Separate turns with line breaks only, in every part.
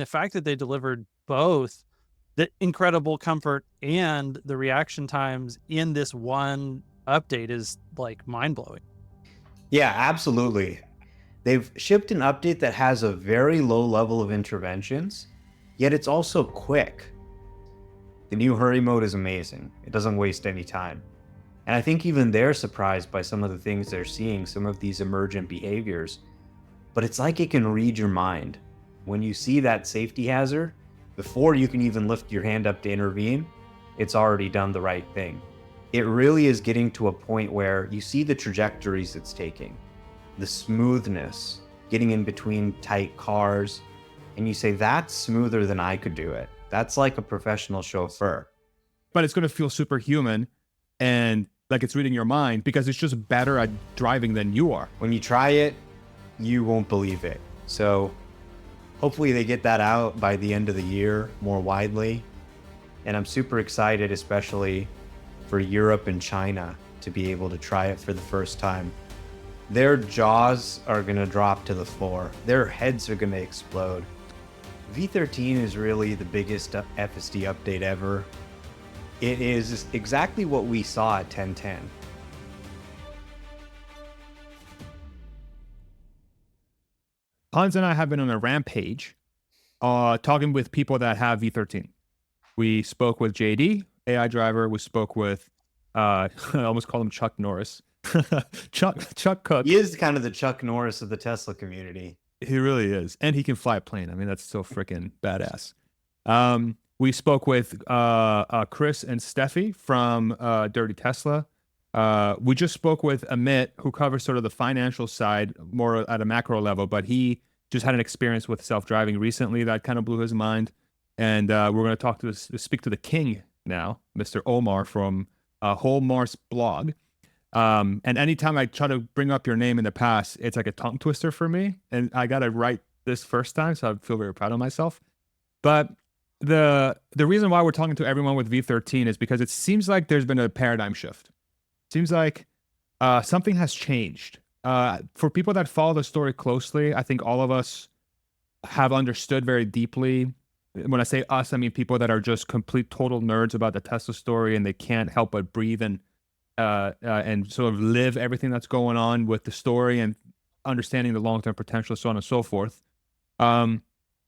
The fact that they delivered both the incredible comfort and the reaction times in this one update is like mind-blowing.
Yeah, absolutely. They've shipped an update that has a very low level of interventions, yet it's also quick. The new hurry mode is amazing. It doesn't waste any time. And I think even they're surprised by some of the things they're seeing, some of these emergent behaviors. But it's like it can read your mind. When you see that safety hazard, before you can even lift your hand up to intervene, it's already done the right thing. It really is getting to a point where you see the trajectories it's taking, the smoothness, getting in between tight cars, and you say, that's smoother than I could do it. That's like a professional chauffeur.
But it's going to feel superhuman and like it's reading your mind because it's just better at driving than you are.
When you try it, you won't believe it. So hopefully they get that out by the end of the year more widely. And I'm super excited, especially for Europe and China, to be able to try it for the first time. Their jaws are going to drop to the floor. Their heads are going to explode. V13 is really the biggest FSD update ever. It is exactly what we saw at 1010.
Hans and I have been on a rampage talking with people that have V13. We spoke with JD, AI driver. We spoke with, I almost call him Chuck Norris. Chuck Cook.
He is kind of the Chuck Norris of the Tesla community.
He really is. And he can fly a plane. I mean, that's so freaking badass. We spoke with Chris and Steffi from Dirty Tesla. We just spoke with Amit, who covers sort of the financial side more at a macro level, but he just had an experience with self-driving recently that kind of blew his mind. And we're going to speak to the king now, Mr. Omar from Whole Mars blog. And anytime I try to bring up your name in the past, it's like a tongue twister for me. And I got it right this first time, so I feel very proud of myself. But the reason why we're talking to everyone with V13 is because it seems like there's been a paradigm shift. Seems like something has changed. For people that follow the story closely, I think all of us have understood very deeply. When I say us, I mean people that are just complete total nerds about the Tesla story, and they can't help but breathe and sort of live everything that's going on with the story and understanding the long-term potential, so on and so forth.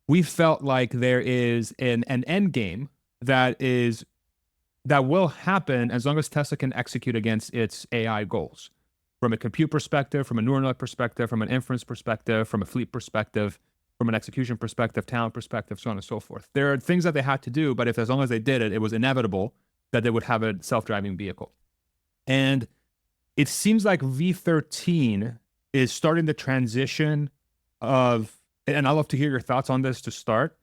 We felt like there is an end game that will happen as long as Tesla can execute against its AI goals. From a compute perspective, from a neural net perspective, from an inference perspective, from a fleet perspective, from an execution perspective, talent perspective, so on and so forth. There are things that they had to do, but as long as they did it, it was inevitable that they would have a self-driving vehicle. And it seems like V13 is starting the transition of, and I'd love to hear your thoughts on this to start.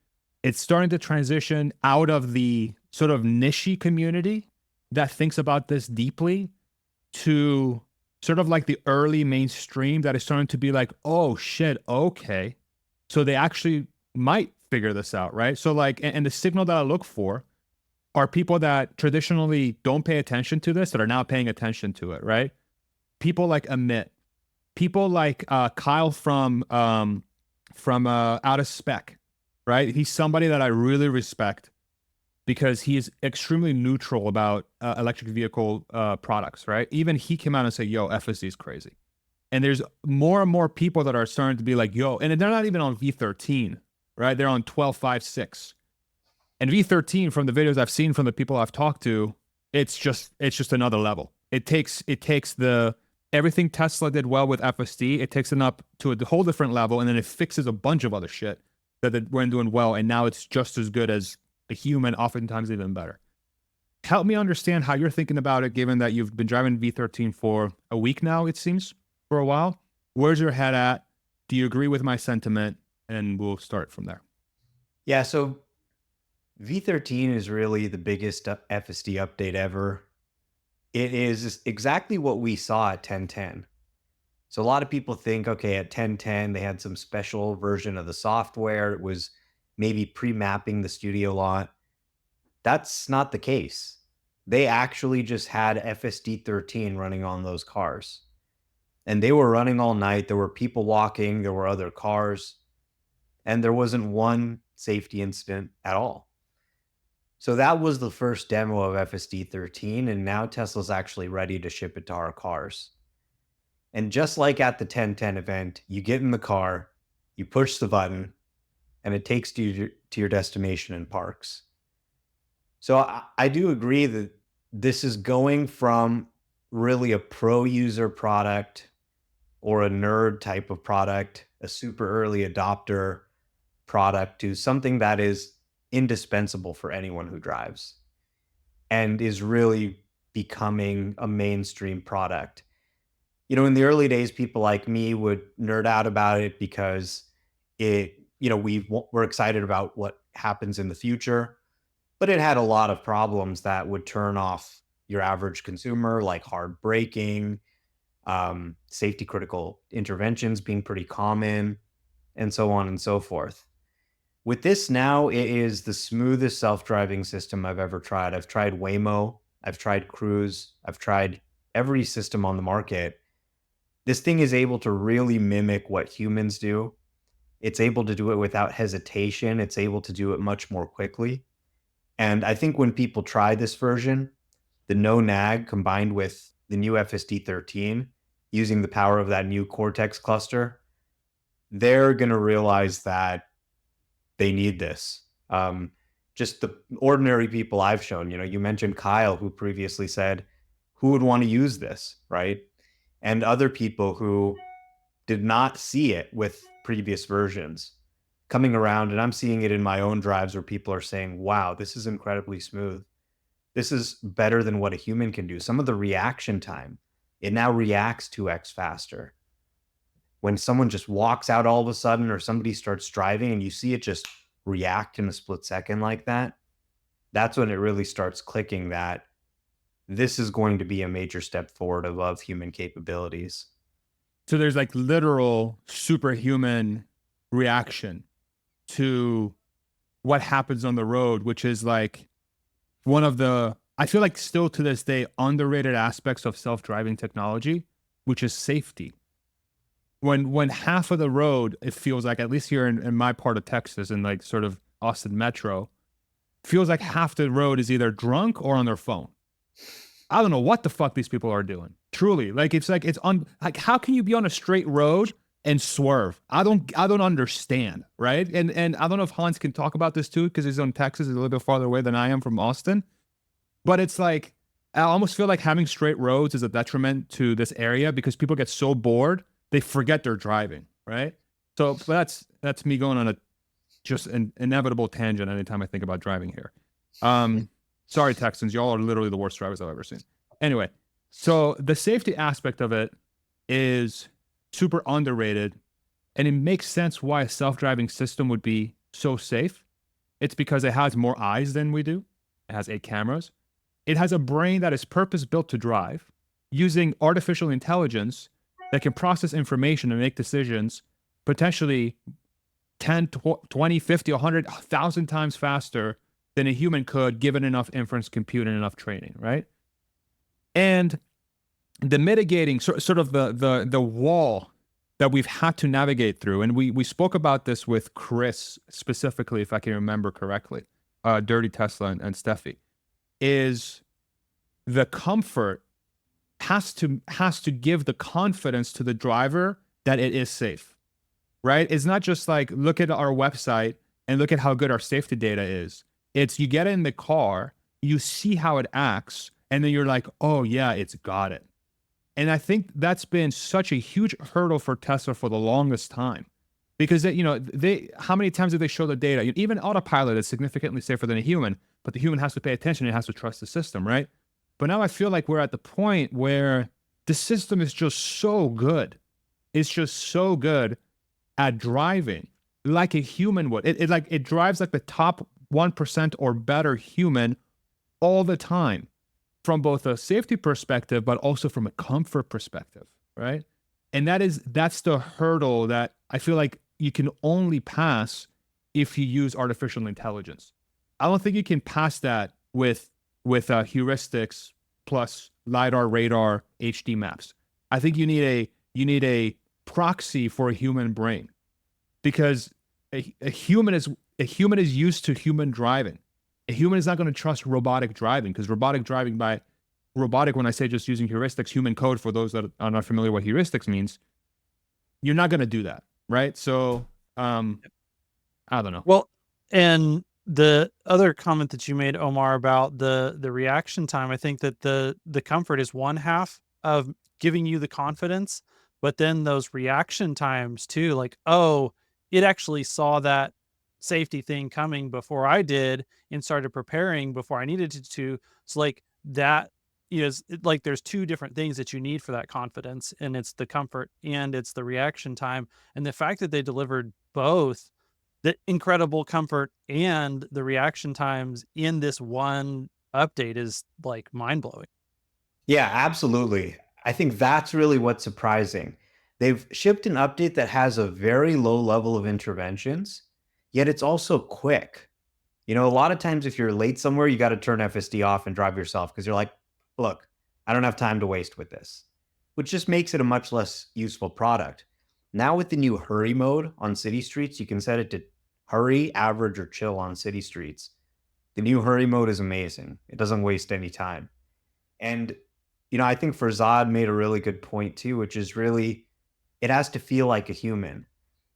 It's starting to transition out of the sort of niche community that thinks about this deeply to sort of like the early mainstream that is starting to be like, oh shit, okay. So they actually might figure this out, right? So like, and the signal that I look for are people that traditionally don't pay attention to this that are now paying attention to it, right? People like Amit, people like Kyle from Out of Spec, right? He's somebody that I really respect because he is extremely neutral about electric vehicle products, right? Even he came out and said, yo, FSD is crazy. And there's more and more people that are starting to be like, yo, and they're not even on V13, right? They're on 12.5.6. And V13, from the videos I've seen from the people I've talked to, it's just another level. It takes the everything Tesla did well with FSD, it takes it up to a whole different level, and then it fixes a bunch of other shit that they weren't doing well, and now it's just as good as a human, oftentimes even better. Help me understand how you're thinking about it, given that you've been driving V13 for a week now, it seems, for a while. Where's your head at? Do you agree with my sentiment? And we'll start from there.
Yeah, so V13 is really the biggest FSD update ever. It is exactly what we saw at 1010. So a lot of people think, okay, at 1010, they had some special version of the software. It was maybe pre-mapping the studio lot. That's not the case. They actually just had FSD 13 running on those cars. And they were running all night. There were people walking. There were other cars. And there wasn't one safety incident at all. So that was the first demo of FSD 13, and now Tesla's actually ready to ship it to our cars. And just like at the 1010 event, you get in the car, you push the button, and it takes you to your destination and parks. So I do agree that this is going from really a pro user product or a nerd type of product, a super early adopter product, to something that is indispensable for anyone who drives and is really becoming a mainstream product. You know, in the early days, people like me would nerd out about it because we're excited about what happens in the future, but it had a lot of problems that would turn off your average consumer, like hard braking, safety critical interventions being pretty common, and so on and so forth. With this now, it is the smoothest self-driving system I've ever tried. I've tried Waymo, I've tried Cruise, I've tried every system on the market. This thing is able to really mimic what humans do. It's able to do it without hesitation. It's able to do it much more quickly. And I think when people try this version, the no nag combined with the new FSD 13, using the power of that new Cortex cluster, they're going to realize that they need this. Just the ordinary people I've shown, you mentioned Kyle, who previously said, who would want to use this, right? And other people who did not see it with previous versions coming around. And I'm seeing it in my own drives where people are saying, wow, this is incredibly smooth. This is better than what a human can do. Some of the reaction time, it now reacts 2x faster. When someone just walks out all of a sudden, or somebody starts driving and you see it just react in a split second like that, that's when it really starts clicking that this is going to be a major step forward above human capabilities.
So there's like literal superhuman reaction to what happens on the road, which is like one of the, I feel like still to this day, underrated aspects of self-driving technology, which is safety. When half of the road, it feels like, at least here in my part of Texas, in like sort of Austin Metro, feels like half the road is either drunk or on their phone. I don't know what the fuck these people are doing. Truly, like it's like how can you be on a straight road and swerve? I don't understand, right? And I don't know if Hans can talk about this too, because he's in Texas, is a little bit farther away than I am from Austin. But it's like I almost feel like having straight roads is a detriment to this area because people get so bored they forget they're driving, right? So that's me going on just an inevitable tangent anytime I think about driving here. Sorry, Texans, y'all are literally the worst drivers I've ever seen. Anyway, so the safety aspect of it is super underrated, and it makes sense why a self-driving system would be so safe. It's because it has more eyes than we do. It has 8 cameras. It has a brain that is purpose-built to drive, using artificial intelligence that can process information and make decisions potentially 10, 20, 50, 100, 1,000 times faster than a human could, given enough inference compute and enough training, right? And the mitigating sort of the wall that we've had to navigate through, and we spoke about this with Chris specifically, if I can remember correctly, Dirty Tesla and Steffi, is the comfort has to give the confidence to the driver that it is safe, right? It's not just like, look at our website and look at how good our safety data is. It's you get in the car, you see how it acts, and then you're like, oh yeah, it's got it. And I think that's been such a huge hurdle for Tesla for the longest time, because how many times did they show the data? Even autopilot is significantly safer than a human, but the human has to pay attention. It has to trust the system, right? But now I feel like we're at the point where the system is just so good. It's just so good at driving like a human would. It drives like the top 1% or better human all the time, from both a safety perspective, but also from a comfort perspective, right? And that's the hurdle that I feel like you can only pass if you use artificial intelligence. I don't think you can pass that with heuristics plus LiDAR, radar, HD maps. I think you need a proxy for a human brain, because a human a human is used to human driving. A human is not going to trust robotic driving, because robotic driving, by robotic, when I say just using heuristics, human code, for those that are not familiar what heuristics means, you're not going to do that, right? So I don't know.
Well, and the other comment that you made, Omar, about the reaction time, I think that the comfort is one half of giving you the confidence, but then those reaction times too, like, oh, it actually saw that safety thing coming before I did and started preparing before I needed it to. So like that is like there's two different things that you need for that confidence, and it's the comfort and it's the reaction time. And the fact that they delivered both, the incredible comfort and the reaction times in this one update, is like mind blowing.
Yeah, absolutely. I think that's really what's surprising. They've shipped an update that has a very low level of interventions, yet it's also quick. You know, a lot of times if you're late somewhere, you got to turn FSD off and drive yourself because you're like, look, I don't have time to waste with this, which just makes it a much less useful product. Now, with the new hurry mode on city streets, you can set it to hurry, average, or chill on city streets. The new hurry mode is amazing. It doesn't waste any time. And, you know, I think Farzad made a really good point too, which is really it has to feel like a human.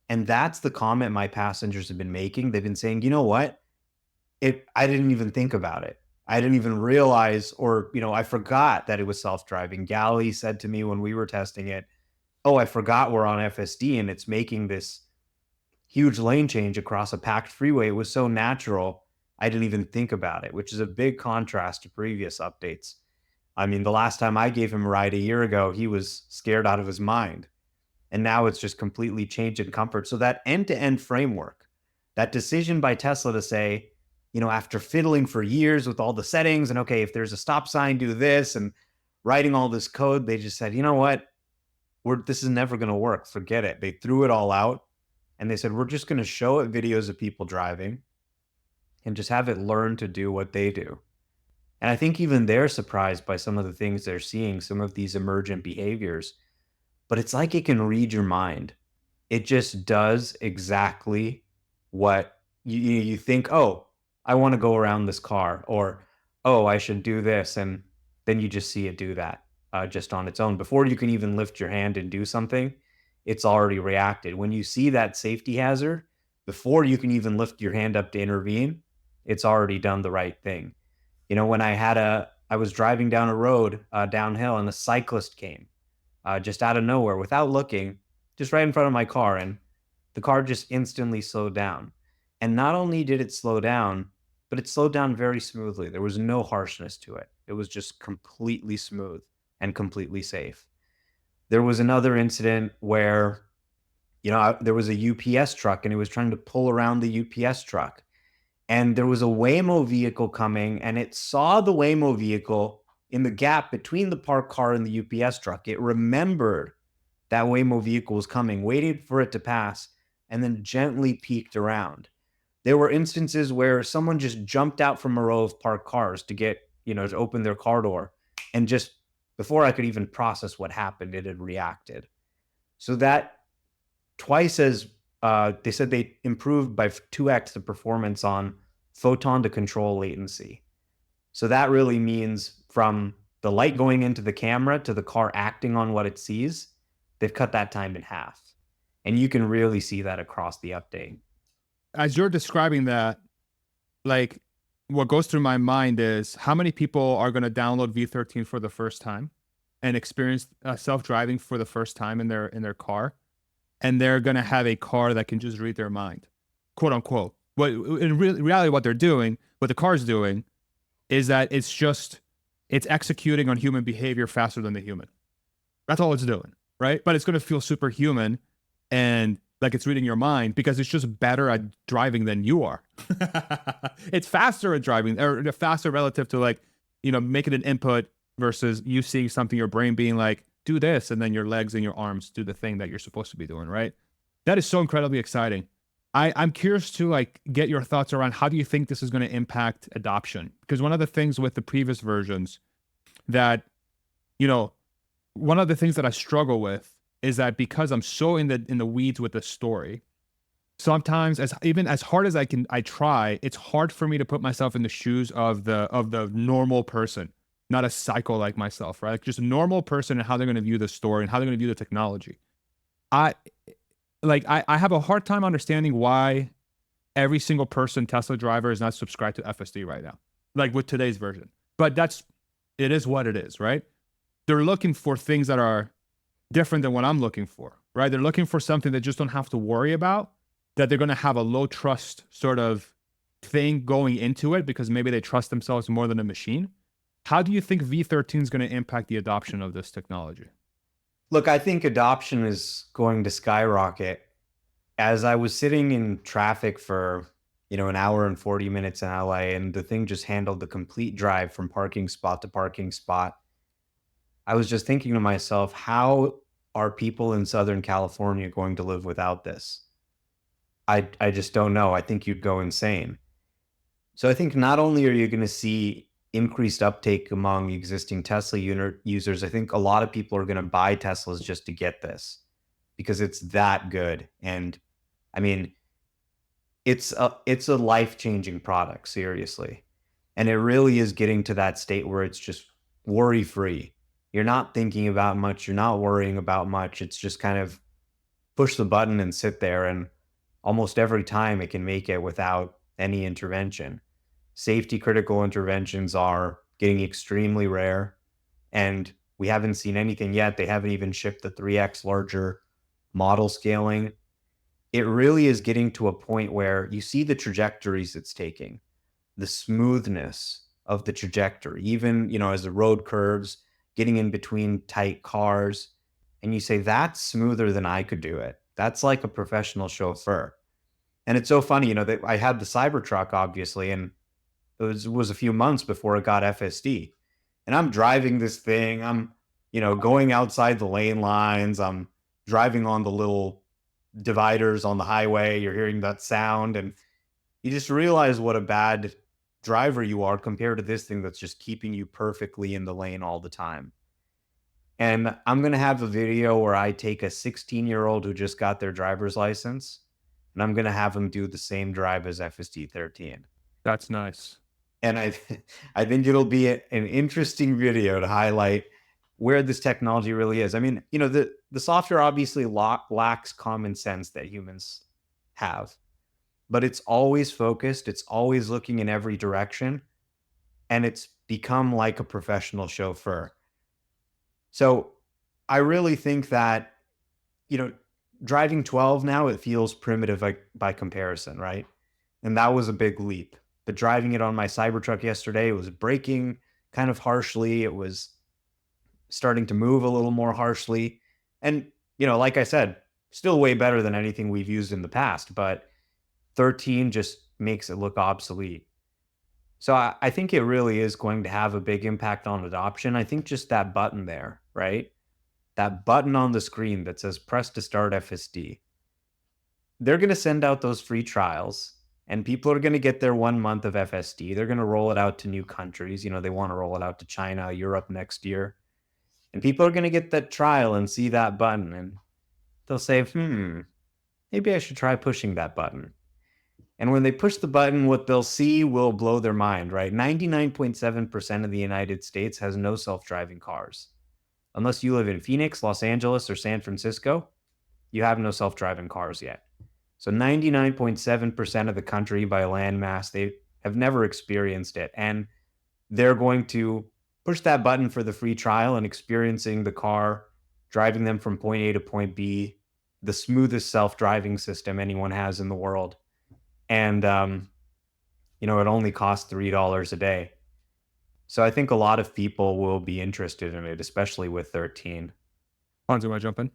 And that's the comment my passengers have been making. They've been saying, you know what? I didn't even think about it. I didn't even realize, or, you know, I forgot that it was self-driving. Gally said to me when we were testing it, oh, I forgot we're on FSD and it's making this huge lane change across a packed freeway. It was so natural. I didn't even think about it, which is a big contrast to previous updates. I mean, the last time I gave him a ride a year ago, he was scared out of his mind. And now it's just completely changed in comfort. So that end-to-end framework, that decision by Tesla to say, you know, after fiddling for years with all the settings and, okay, if there's a stop sign, do this, and writing all this code, they just said, you know what? This is never going to work. Forget it. They threw it all out and they said, we're just going to show it videos of people driving and just have it learn to do what they do. And I think even they're surprised by some of the things they're seeing, some of these emergent behaviors. But it's like it can read your mind. It just does exactly what you think, oh, I want to go around this car, or, oh, I should do this. And then you just see it do that just on its own. Before you can even lift your hand and do something, it's already reacted. When you see that safety hazard, before you can even lift your hand up to intervene, it's already done the right thing. You know, when I was driving down a road downhill and a cyclist came just out of nowhere without looking, just right in front of my car. And the car just instantly slowed down. And not only did it slow down, but it slowed down very smoothly. There was no harshness to it. It was just completely smooth and completely safe. There was another incident where, you know, there was a UPS truck and it was trying to pull around the UPS truck. And there was a Waymo vehicle coming and it saw the Waymo vehicle in the gap between the parked car and the UPS truck. It remembered that Waymo vehicle was coming, waited for it to pass, and then gently peeked around. There were instances where someone just jumped out from a row of parked cars to get, you know, to open their car door. And just before I could even process what happened, it had reacted. So that twice as they said they improved by 2x the performance on photon to control latency. So that really means from the light going into the camera to the car acting on what it sees, they've cut that time in half. And you can really see that across the update.
As you're describing that, like, what goes through my mind is how many people are going to download v13 for the first time and experience self-driving for the first time in their car, and they're going to have a car that can just read their mind, quote unquote. But in reality, what they're doing, what the car's doing, is that it's executing on human behavior faster than the human. That's all it's doing, right? But it's going to feel superhuman and like it's reading your mind because it's just better at driving than you are. It's faster at driving, or faster relative to, like, you know, making an input versus you seeing something, your brain being like, do this, and then your legs and your arms do the thing that you're supposed to be doing, right? That is so incredibly exciting. I'm curious to, like, get your thoughts around how do you think this is going to impact adoption? Because one of the things with the previous versions that, you know, one of the things that I struggle with is that because I'm so in the weeds with the story, sometimes, even as hard as I try, it's hard for me to put myself in the shoes of the normal person, not a psycho like myself, right? Like just a normal person and how they're going to view the story and how they're going to view the technology. I I have a hard time understanding why every single person Tesla driver is not subscribed to FSD right now, like with today's version. But it is what it is, right? They're looking for things that are different than what I'm looking for, right? They're looking for something they just don't have to worry about, that they're going to have a low trust sort of thing going into it because maybe they trust themselves more than a machine. How do you think V13 is going to impact the adoption of this technology?
Look, I think adoption is going to skyrocket. As I was sitting in traffic for, an hour and 40 minutes in LA, and the thing just handled the complete drive from parking spot to parking spot, I was just thinking to myself, how are people in Southern California going to live without this? I just don't know. I think you'd go insane. So I think not only are you going to see increased uptake among existing Tesla users, I think a lot of people are going to buy Teslas just to get this because it's that good. And I mean, it's a life-changing product, seriously. And it really is getting to that state where it's just worry-free. You're not thinking about much, you're not worrying about much. It's just kind of push the button and sit there, and almost every time it can make it without any intervention. Safety critical interventions are getting extremely rare, and we haven't seen anything yet. They haven't even shipped the 3x larger model scaling. It really is getting to a point where you see the trajectories it's taking, the smoothness of the trajectory, even, as the road curves, getting in between tight cars. And you say, that's smoother than I could do it. That's like a professional chauffeur. And it's so funny, that I had the Cybertruck, obviously, and it was a few months before it got FSD. And I'm driving this thing. I'm, going outside the lane lines. I'm driving on the little dividers on the highway. You're hearing that sound, and you just realize what a bad driver you are compared to this thing that's just keeping you perfectly in the lane all the time. And I'm going to have a video where I take a 16-year-old who just got their driver's license, and I'm going to have him do the same drive as FSD 13.
That's nice.
And I think it'll be an interesting video to highlight where this technology really is. I mean, the software obviously lacks common sense that humans have, but it's always focused. It's always looking in every direction, and it's become like a professional chauffeur. So I really think that, driving 12 now, it feels primitive by comparison, right? And that was a big leap. But driving it on my Cybertruck yesterday, it was braking kind of harshly. It was starting to move a little more harshly. And, like I said, still way better than anything we've used in the past, but 13 just makes it look obsolete. So I think it really is going to have a big impact on adoption. I think just that button there, right? That button on the screen that says press to start FSD. They're going to send out those free trials, and people are going to get their 1 month of FSD. They're going to roll it out to new countries. They want to roll it out to China, Europe next year. And people are going to get that trial and see that button, and they'll say, maybe I should try pushing that button. And when they push the button, what they'll see will blow their mind, right? 99.7% of the United States has no self-driving cars. Unless you live in Phoenix, Los Angeles, or San Francisco, you have no self-driving cars yet. So 99.7% of the country by landmass, they have never experienced it. And they're going to push that button for the free trial and experiencing the car, driving them from point A to point B, the smoothest self-driving system anyone has in the world. And, it only costs $3 a day. So I think a lot of people will be interested in it, especially with 13.
Hans, you want to jump in?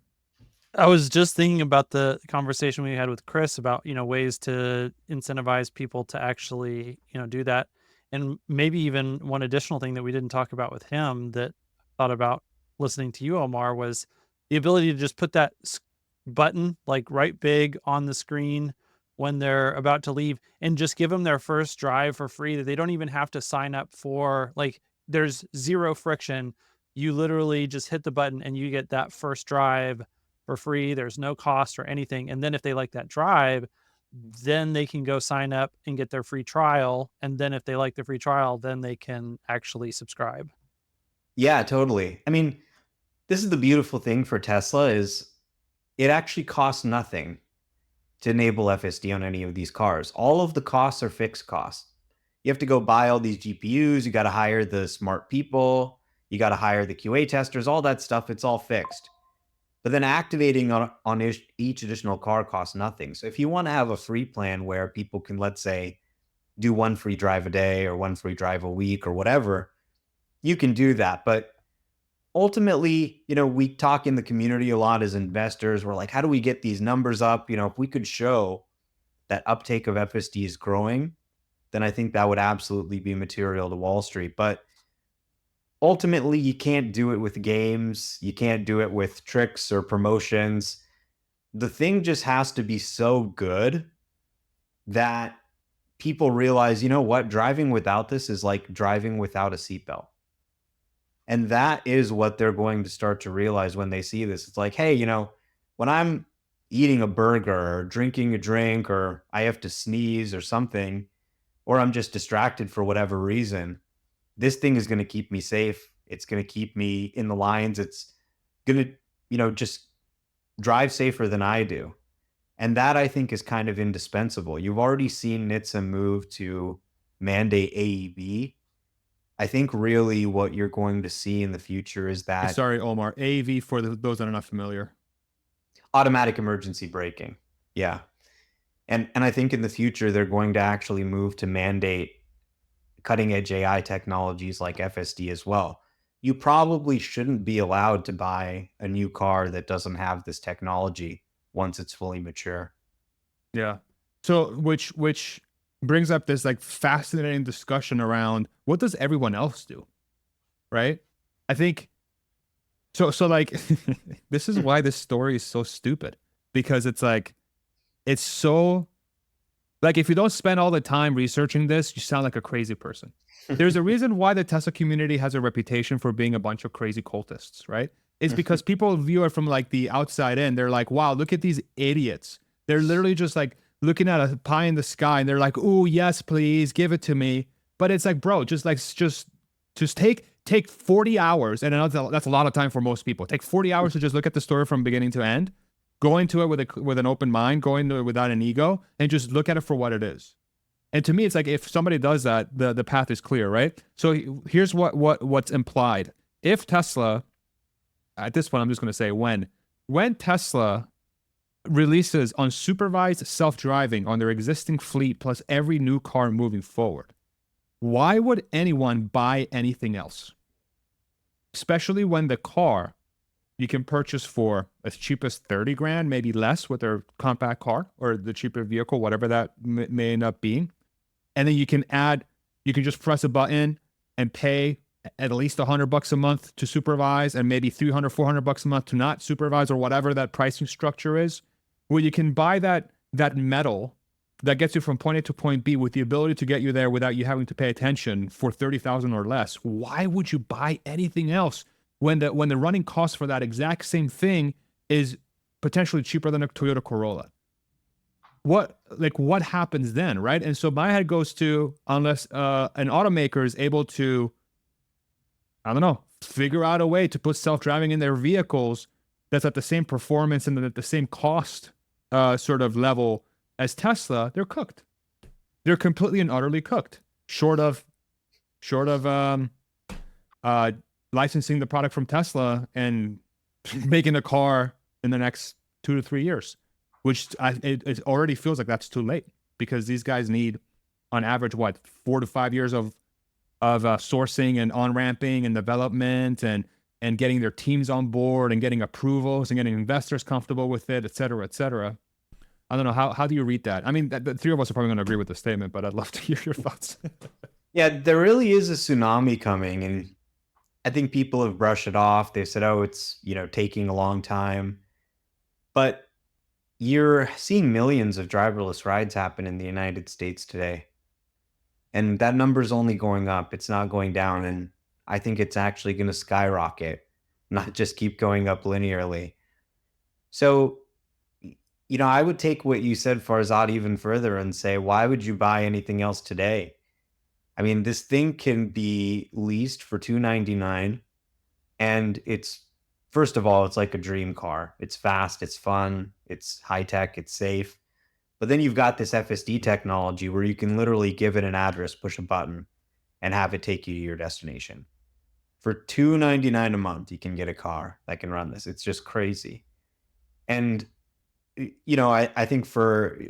I was just thinking about the conversation we had with Chris about, ways to incentivize people to actually, do that. And maybe even one additional thing that we didn't talk about with him that I thought about listening to you, Omar, was the ability to just put that button like right big on the screen when they're about to leave and just give them their first drive for free, that they don't even have to sign up for. Like, there's zero friction. You literally just hit the button and you get that first drive for free. There's no cost or anything. And then if they like that drive, then they can go sign up and get their free trial. And then if they like the free trial, then they can actually subscribe.
Yeah, totally. I mean, this is the beautiful thing for Tesla is it actually costs nothing to enable FSD on any of these cars. All of the costs are fixed costs. You have to go buy all these GPUs, you got to hire the smart people, you got to hire the QA testers, all that stuff, it's all fixed. But then activating on each additional car costs nothing. So if you want to have a free plan where people can, let's say, do one free drive a day or one free drive a week or whatever, you can do that. But ultimately, we talk in the community a lot as investors. We're like, how do we get these numbers up? If we could show that uptake of FSD is growing, then I think that would absolutely be material to Wall Street. But ultimately, you can't do it with games. You can't do it with tricks or promotions. The thing just has to be so good that people realize, you know what, driving without this is like driving without a seatbelt. And that is what they're going to start to realize when they see this. It's like, hey, when I'm eating a burger or drinking a drink or I have to sneeze or something, or I'm just distracted for whatever reason, this thing is going to keep me safe. It's going to keep me in the lines. It's going to, just drive safer than I do. And that I think is kind of indispensable. You've already seen NHTSA move to mandate AEB. I think really what you're going to see in the future is that
Sorry, Omar. AEV for those that are not familiar.
automatic emergency braking. Yeah. And I think in the future, they're going to actually move to mandate cutting edge AI technologies like FSD as well. You probably shouldn't be allowed to buy a new car that doesn't have this technology once it's fully mature.
Yeah. So which brings up this like fascinating discussion around what does everyone else do? Right? I think so like this is why this story is so stupid, because it's like it's so like if you don't spend all the time researching this, you sound like a crazy person. There's a reason why the Tesla community has a reputation for being a bunch of crazy cultists, right? It's because people view it from like the outside in. They're like, wow, look at these idiots. They're literally just like looking at a pie in the sky and they're like, oh, yes, please give it to me. But it's like, bro, just take 40 hours. And that's a lot of time for most people. Take 40 hours to just look at the story from beginning to end, go into it with an open mind, go into it without an ego, and just look at it for what it is. And to me, it's like if somebody does that, the path is clear, right? So here's what's implied. If Tesla, at this point, I'm just going to say when Tesla releases unsupervised self-driving on their existing fleet plus every new car moving forward, why would anyone buy anything else? Especially when the car you can purchase for as cheap as 30 grand, maybe less with their compact car or the cheaper vehicle, whatever that may end up being. And then you can just press a button and pay at least $100 a month to supervise and maybe $300-400 a month to not supervise, or whatever that pricing structure is, where you can buy that metal that gets you from point A to point B with the ability to get you there without you having to pay attention for $30,000 or less. Why would you buy anything else when the running cost for that exact same thing is potentially cheaper than a Toyota Corolla? What happens then, right? And so my head goes to, unless an automaker is able to, I don't know, figure out a way to put self-driving in their vehicles that's at the same performance and at the same cost sort of level as Tesla, they're cooked. They're completely and utterly cooked. Short of licensing the product from Tesla and making a car in the next 2 to 3 years, which it already feels like that's too late, because these guys need, on average, 4 to 5 years of sourcing and on-ramping and development and getting their teams on board and getting approvals and getting investors comfortable with it, et cetera, et cetera. I don't know. How do you read that? I mean, the three of us are probably going to agree with the statement, but I'd love to hear your thoughts.
Yeah, there really is a tsunami coming, and I think people have brushed it off. They said, oh, it's, taking a long time. But you're seeing millions of driverless rides happen in the United States today. And that number's only going up. It's not going down. And I think it's actually going to skyrocket, not just keep going up linearly. So I would take what you said, Farzad, even further and say, why would you buy anything else today? I mean, this thing can be leased for $299, and it's, first of all, it's like a dream car. It's fast, it's fun, it's high tech, it's safe. But then you've got this FSD technology where you can literally give it an address, push a button, and have it take you to your destination. For $299 a month, you can get a car that can run this. It's just crazy. And I think for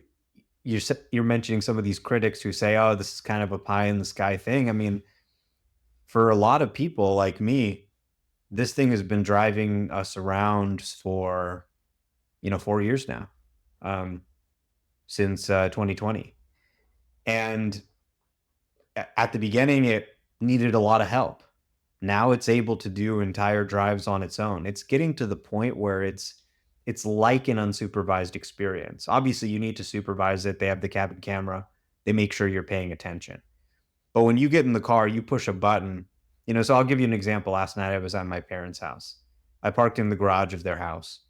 you're mentioning some of these critics who say, "Oh, this is kind of a pie in the sky thing." I mean, for a lot of people like me, this thing has been driving us around for 4 years now, um, since 2020. And at the beginning, it needed a lot of help. Now it's able to do entire drives on its own. It's getting to the point where it's like an unsupervised experience. Obviously, you need to supervise it. They have the cabin camera. They make sure you're paying attention. But when you get in the car, you push a button. So I'll give you an example. Last night I was at my parents' house. I parked in the garage of their house.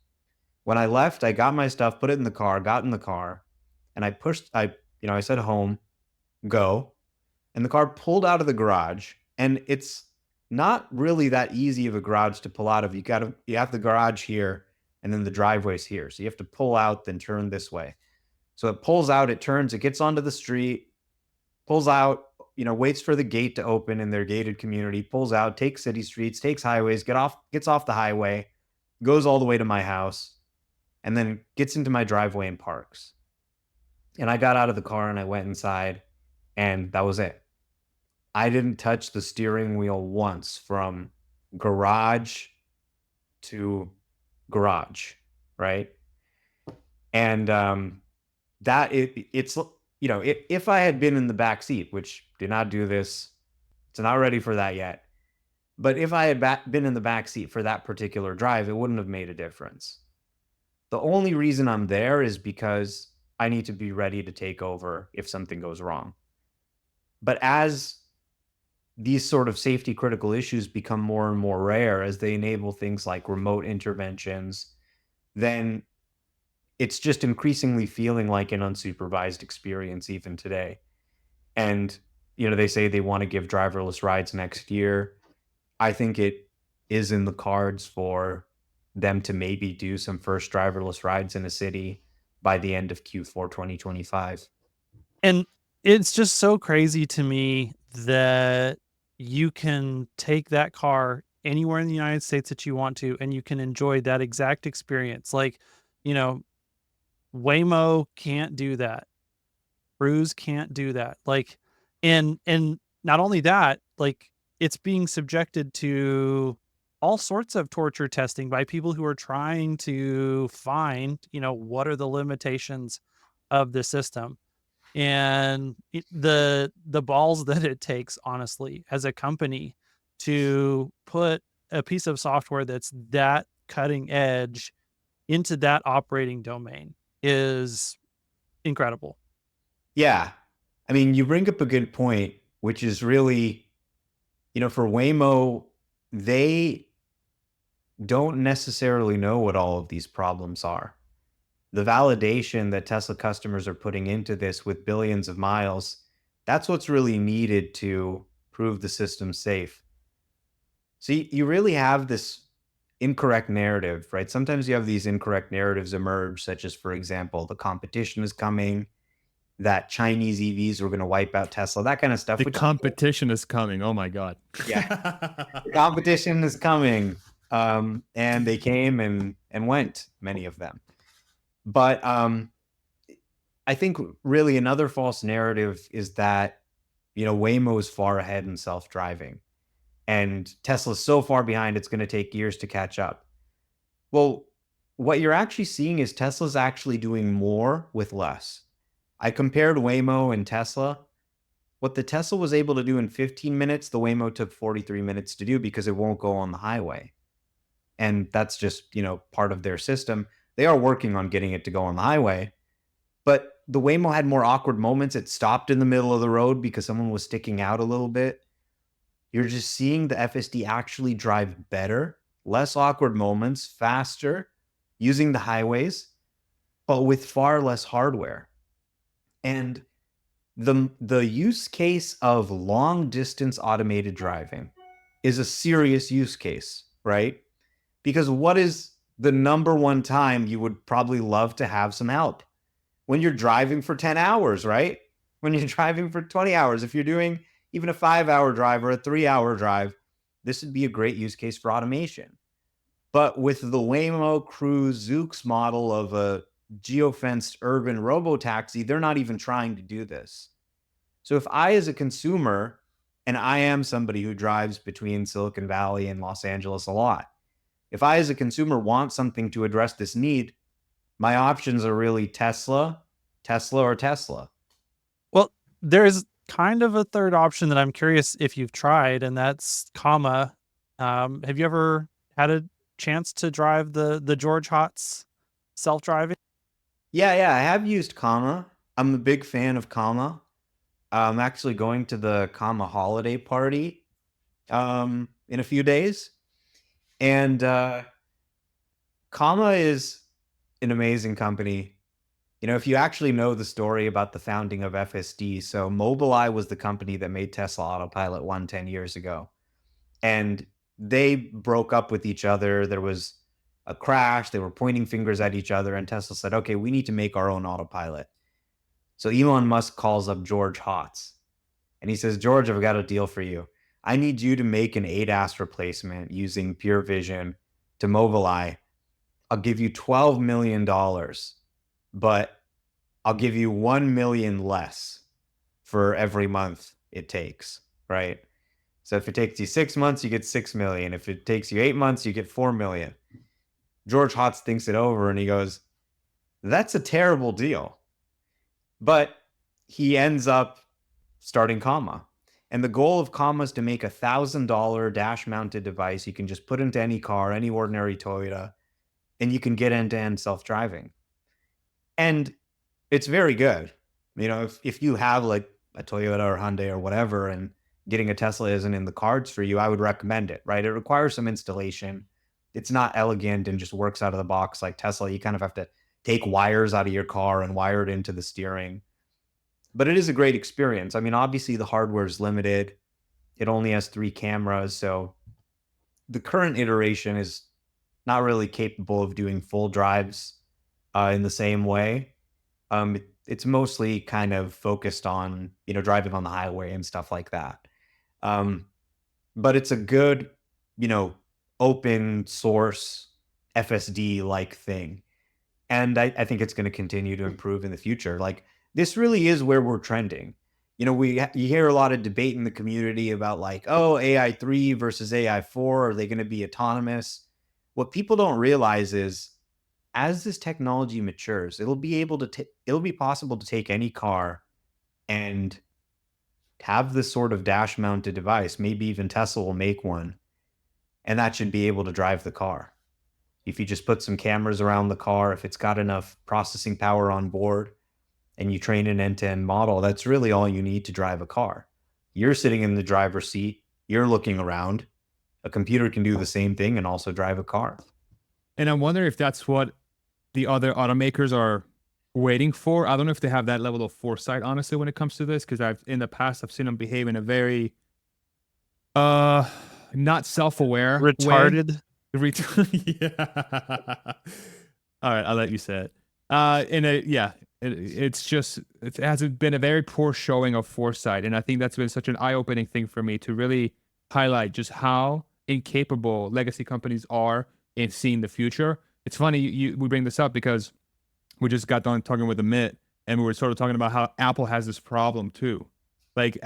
When I left, I got my stuff, put it in the car, got in the car, and I said home, go, and the car pulled out of the garage, and it's not really that easy of a garage to pull out of. You have the garage here, and then the driveway's here. So you have to pull out, then turn this way. So it pulls out, it turns, it gets onto the street, pulls out, waits for the gate to open in their gated community, pulls out, takes city streets, takes highways, gets off the highway, goes all the way to my house, and then gets into my driveway and parks. And I got out of the car and I went inside, and that was it. I didn't touch the steering wheel once from garage to garage, right? And that it's if I had been in the back seat, which did not do this, it's not ready for that yet. But if I had been in the back seat for that particular drive, it wouldn't have made a difference. The only reason I'm there is because I need to be ready to take over if something goes wrong. But as these sort of safety critical issues become more and more rare, as they enable things like remote interventions, then it's just increasingly feeling like an unsupervised experience even today. And, they say they want to give driverless rides next year. I think it is in the cards for them to maybe do some first driverless rides in a city by the end of Q4 2025.
And it's just so crazy to me that you can take that car anywhere in the United States that you want to, and you can enjoy that exact experience. Like, you know, Waymo can't do that. Cruise can't do that. Like, and not only that, like it's being subjected to all sorts of torture testing by people who are trying to find, what are the limitations of the system. And the balls that it takes, honestly, as a company to put a piece of software that's that cutting edge into that operating domain is incredible.
Yeah. I mean, you bring up a good point, which is really, for Waymo, they don't necessarily know what all of these problems are. The validation that Tesla customers are putting into this with billions of miles, that's what's really needed to prove the system safe. So you really have this incorrect narrative, right? Sometimes you have these incorrect narratives emerge, such as, for example, the competition is coming, that Chinese EVs were going to wipe out Tesla, that kind of stuff.
The competition is coming. Oh my God.
Yeah. The competition is coming. And they came and went, many of them. But I think really another false narrative is that, Waymo is far ahead in self-driving and Tesla's so far behind, it's going to take years to catch up. Well, what you're actually seeing is Tesla's actually doing more with less. I compared Waymo and Tesla. What the Tesla was able to do in 15 minutes, the Waymo took 43 minutes to do because it won't go on the highway. And that's just, part of their system. They are working on getting it to go on the highway. But the Waymo had more awkward moments. It stopped in the middle of the road because someone was sticking out a little bit. You're just seeing the FSD actually drive better, less awkward moments, faster, using the highways. but with far less hardware. And the use case of long distance automated driving is a serious use case, right? Because what is the number one time you would probably love to have some help? When you're driving for 10 hours, right? When you're driving for 20 hours, if you're doing even a 5-hour drive or a 3-hour drive, this would be a great use case for automation. But with the Waymo Cruise Zoox model of a geofenced urban robotaxi, they're not even trying to do this. So if I, as a consumer, and I am somebody who drives between Silicon Valley and Los Angeles a lot, if I, as a consumer, want something to address this need, my options are really Tesla, or Tesla.
Well, there's kind of a third option that I'm curious if you've tried, and that's comma. Have you ever had a chance to drive the George Hotz self-driving?
Yeah, I have used Comma. I'm a big fan of Comma. I'm actually going to the Comma holiday party in a few days. And Comma is an amazing company. If you actually know the story about the founding of FSD, so Mobileye was the company that made Tesla Autopilot 10 years ago. And they broke up with each other. There was a crash. They were pointing fingers at each other. And Tesla said, okay, we need to make our own autopilot. So Elon Musk calls up George Hotz. And he says, George, I've got a deal for you. I need you to make an ADAS replacement using Pure Vision to Mobileye. I'll give you $12 million, but I'll give you 1 million less for every month it takes, right? So if it takes you 6 months, you get 6 million. If it takes you 8 months, you get 4 million. George Hotz thinks it over and he goes, that's a terrible deal. But he ends up starting Comma. And the goal of Comma is to make a $1,000 dash mounted device you can just put into any car, any ordinary Toyota, and you can get end-to-end self-driving. And it's very good. If you have like a Toyota or Hyundai or whatever, and getting a Tesla isn't in the cards for you, I would recommend it, right? It requires some installation. It's not elegant and just works out of the box like Tesla. You kind of have to take wires out of your car and wire it into the steering. But it is a great experience. I mean, obviously the hardware is limited. It only has 3 cameras. So the current iteration is not really capable of doing full drives in the same way. It's mostly kind of focused on, driving on the highway and stuff like that. But it's a good, open source FSD like thing. And I think it's going to continue to improve in the future. Like, this really is where we're trending. You hear a lot of debate in the community about like, oh, AI 3 versus AI 4, are they going to be autonomous? What people don't realize is, as this technology matures, it'll be possible to take any car and have this sort of dash mounted device. Maybe even Tesla will make one, and that should be able to drive the car. If you just put some cameras around the car, if it's got enough processing power on board, and you train an end-to-end model, that's really all you need to drive a car. You're sitting in the driver's seat, you're looking around. A computer can do the same thing and also drive a car.
And I wonder if that's what the other automakers are waiting for. I don't know if they have that level of foresight, honestly, when it comes to this, because in the past I've seen them behave in a very not self-aware
Retarded.
way. Yeah. All right, I'll let you say it. It hasn't been a very poor showing of foresight, and I think that's been such an eye-opening thing for me to really highlight just how incapable legacy companies are in seeing the future. It's funny we bring this up because we just got done talking with Amit, and we were sort of talking about how Apple has this problem too, like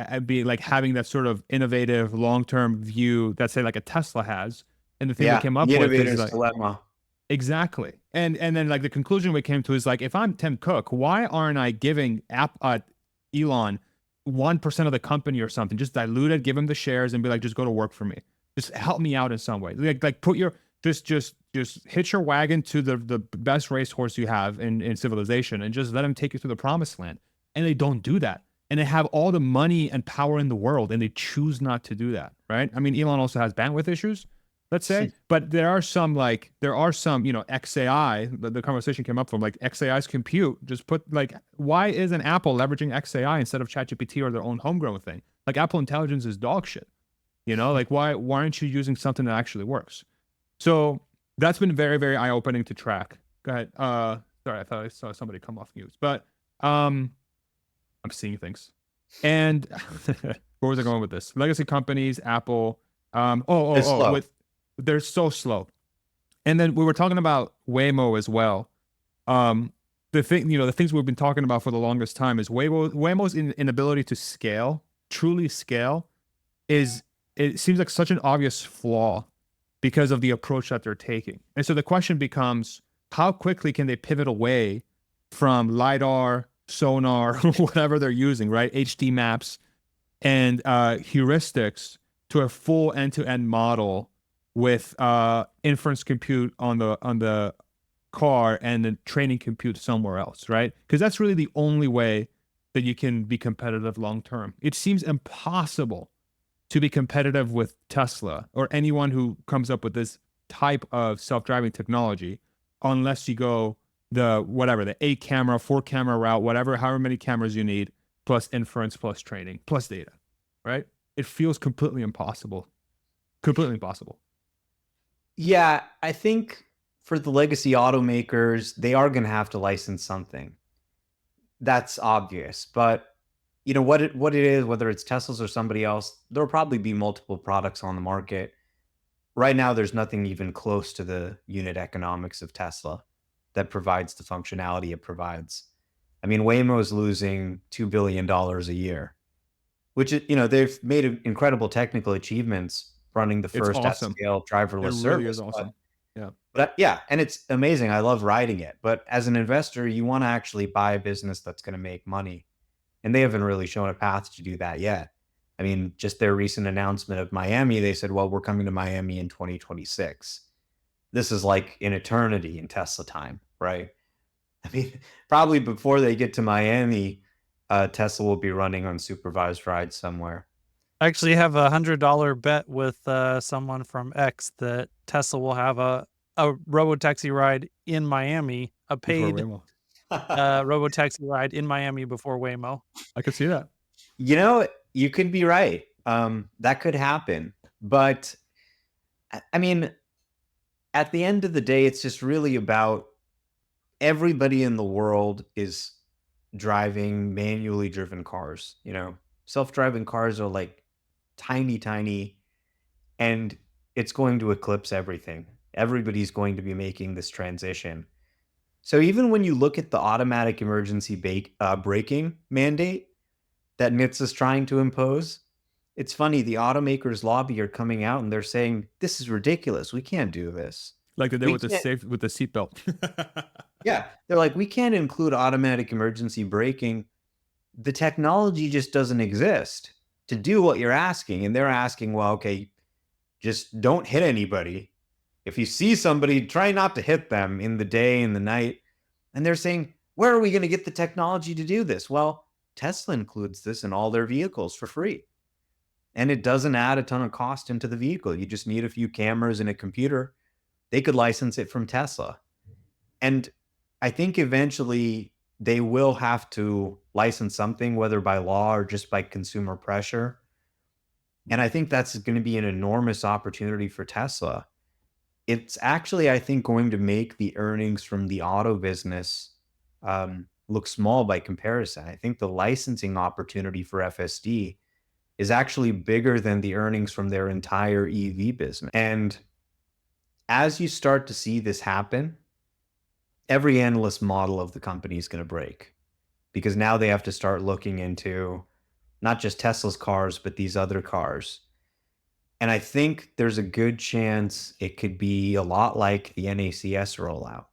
having that sort of innovative long-term view that, say, like a Tesla has. And the thing we came up with is like,
dilemma.
Exactly. And then like the conclusion we came to is like, if I'm Tim Cook, why aren't I giving Elon 1% of the company or something? Just dilute it, give him the shares, and be like, just go to work for me. Just help me out in some way. Like put your just hitch your wagon to the best racehorse you have in civilization, and just let him take you to the promised land. And they don't do that. And they have all the money and power in the world, and they choose not to do that, right? I mean, Elon also has bandwidth issues, let's say. But there are some, you know, XAI, the conversation came up from, like, XAI's compute. Just put, like, why isn't Apple leveraging XAI instead of ChatGPT or their own homegrown thing? Like, Apple Intelligence is dog shit. You know, like, why aren't you using something that actually works? So that's been very, very eye-opening to track. Go ahead. Sorry, I thought I saw somebody come off mute. But I'm seeing things. And where was I going with this? Legacy companies, Apple.
Slow.
They're so slow. And then we were talking about Waymo as well. The things we've been talking about for the longest time is Waymo's inability to scale, truly scale, it seems like such an obvious flaw because of the approach that they're taking. And so the question becomes, how quickly can they pivot away from LiDAR, sonar, whatever they're using, right? HD maps and heuristics to a full end-to-end model with inference compute on the car and then training compute somewhere else, right? Because that's really the only way that you can be competitive long term. It seems impossible to be competitive with Tesla or anyone who comes up with this type of self-driving technology unless you go the 8-camera, 4-camera route, however many cameras you need, plus inference, plus training, plus data, right? It feels completely impossible. Completely impossible.
Yeah, I think for the legacy automakers, they are going to have to license something. That's obvious, but you know what it is, whether it's Tesla's or somebody else, there'll probably be multiple products on the market. Right now, there's nothing even close to the unit economics of Tesla that provides the functionality it provides. I mean, Waymo is losing $2 billion a year, which is, you know, they've made incredible technical achievements running the
It's
first
awesome.
at-scale driverless
It
service.
really is awesome.
But yeah, and it's amazing. I love riding it. But as an investor, you want to actually buy a business that's going to make money. And they haven't really shown a path to do that yet. I mean, just their recent announcement of Miami, they said, well, we're coming to Miami in 2026. This is like an eternity in Tesla time, right? I mean, probably before they get to Miami, Tesla will be running on supervised rides somewhere.
I actually have $100 bet with someone from X that Tesla will have a robo-taxi ride in Miami, a paid robo-taxi ride in Miami before Waymo.
I could see that.
You know, you could be right. That could happen. But I mean, at the end of the day, it's just really about everybody in the world is driving manually driven cars. You know, self-driving cars are like tiny, tiny, and it's going to eclipse everything. Everybody's going to be making this transition. So even when you look at the automatic emergency braking mandate that NHTSA is trying to impose, it's funny, the automakers lobby are coming out and they're saying, this is ridiculous. We can't do this.
Like they did with the seatbelt.
Yeah. They're like, we can't include automatic emergency braking. The technology just doesn't exist to do what you're asking. And they're asking, well, okay, just don't hit anybody. If you see somebody, try not to hit them in the day and the night. And they're saying, where are we going to get the technology to do this? Well, Tesla includes this in all their vehicles for free. And it doesn't add a ton of cost into the vehicle. You just need a few cameras and a computer. They could license it from Tesla. And I think eventually they will have to license something, whether by law or just by consumer pressure. And I think that's going to be an enormous opportunity for Tesla. It's actually, I think, going to make the earnings from the auto business look small by comparison. I think the licensing opportunity for FSD is actually bigger than the earnings from their entire EV business. And as you start to see this happen, every analyst model of the company is going to break, because now they have to start looking into not just Tesla's cars, but these other cars. And I think there's a good chance it could be a lot like the NACS rollout,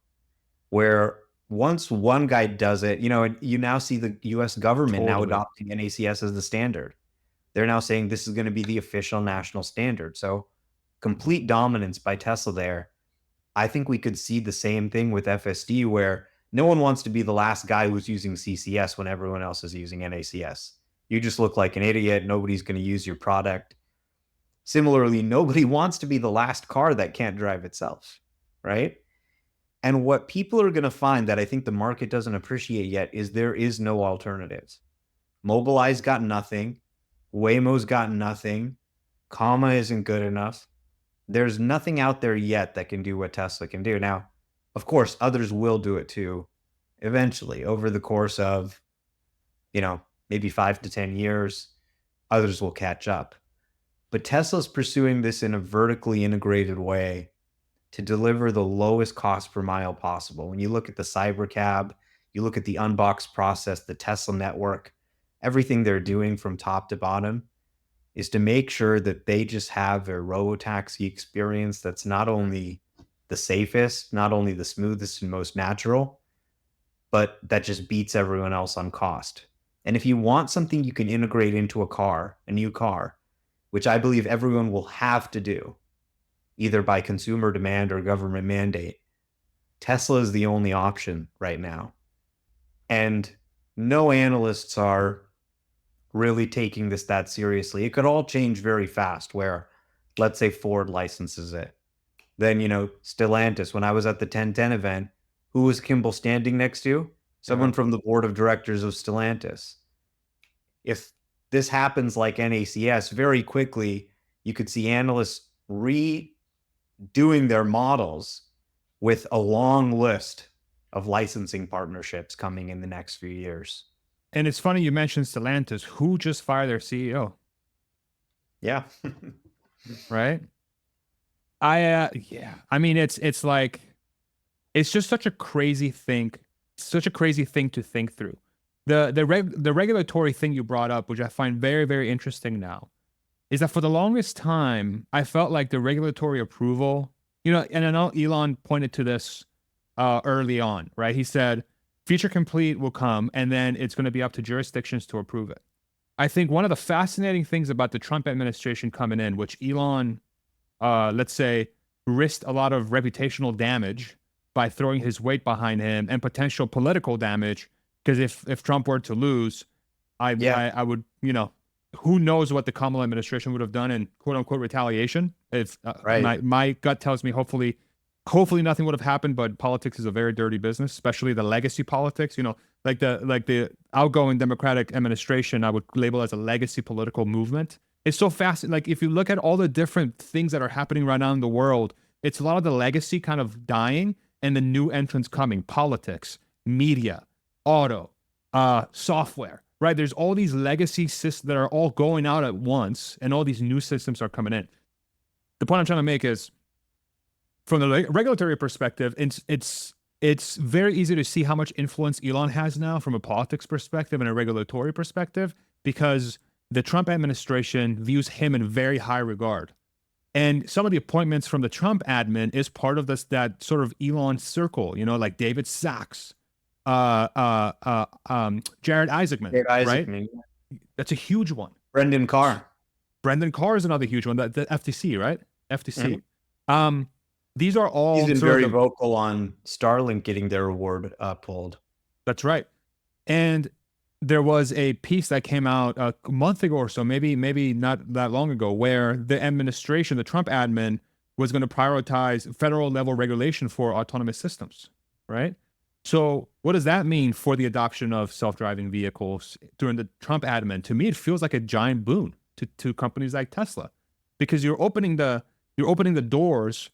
where once one guy does it, you now see the US government now adopting NACS as the standard. They're now saying this is going to be the official national standard. So complete dominance by Tesla there. I think we could see the same thing with FSD, where no one wants to be the last guy who's using CCS when everyone else is using NACS. You just look like an idiot. Nobody's going to use your product. Similarly, nobody wants to be the last car that can't drive itself, right? And what people are going to find that I think the market doesn't appreciate yet is there is no alternatives. Mobileye's got nothing. Waymo's got nothing. Comma isn't good enough. There's nothing out there yet that can do what Tesla can do. Now, of course, others will do it too eventually over the course of, maybe 5 to 10 years. Others will catch up. But Tesla's pursuing this in a vertically integrated way to deliver the lowest cost per mile possible. When you look at the Cybercab, you look at the Unbox process, the Tesla network, everything they're doing from top to bottom is to make sure that they just have a robotaxi experience that's not only the safest, not only the smoothest and most natural, but that just beats everyone else on cost. And if you want something you can integrate into a new car, which I believe everyone will have to do, either by consumer demand or government mandate, Tesla is the only option right now. And no analysts are really taking this that seriously. It could all change very fast where, let's say Ford licenses it. Then, Stellantis, when I was at the 1010 event, who was Kimball standing next to? Someone from the board of directors of Stellantis. If this happens like NACS, very quickly, you could see analysts redoing their models with a long list of licensing partnerships coming in the next few years.
And it's funny you mentioned Stellantis. Who just fired their CEO?
Yeah.
Right? I mean, it's like, it's just such a crazy thing to think through. The regulatory thing you brought up, which I find very, very interesting now, is that for the longest time, I felt like the regulatory approval, and I know Elon pointed to this early on, right? He said, feature complete will come, and then it's going to be up to jurisdictions to approve it. I think one of the fascinating things about the Trump administration coming in, which Elon, let's say, risked a lot of reputational damage by throwing his weight behind him and potential political damage, because if Trump were to lose, I would, who knows what the Kamala administration would have done in quote unquote retaliation. If my gut tells me hopefully nothing would have happened, but politics is a very dirty business, especially the legacy politics. Like the outgoing Democratic administration, I would label as a legacy political movement. It's so fast. Like if you look at all the different things that are happening right now in the world, it's a lot of the legacy kind of dying and the new entrants coming. Politics, media, auto, software. Right? There's all these legacy systems that are all going out at once, and all these new systems are coming in. The point I'm trying to make is, from the regulatory perspective, it's very easy to see how much influence Elon has now from a politics perspective and a regulatory perspective, because the Trump administration views him in very high regard. And some of the appointments from the Trump admin is part of that sort of Elon circle, like David Sachs, Jared Isaacman, right? That's a huge one.
Brendan Carr
is another huge one. The FTC, right? FTC. Mm-hmm. These are all.
He's been very vocal on Starlink getting their reward pulled.
That's right. And there was a piece that came out a month ago or so, maybe not that long ago, where the administration, the Trump admin, was going to prioritize federal level regulation for autonomous systems, right? So what does that mean for the adoption of self-driving vehicles during the Trump admin? To me, it feels like a giant boon to companies like Tesla, because you're opening the doors.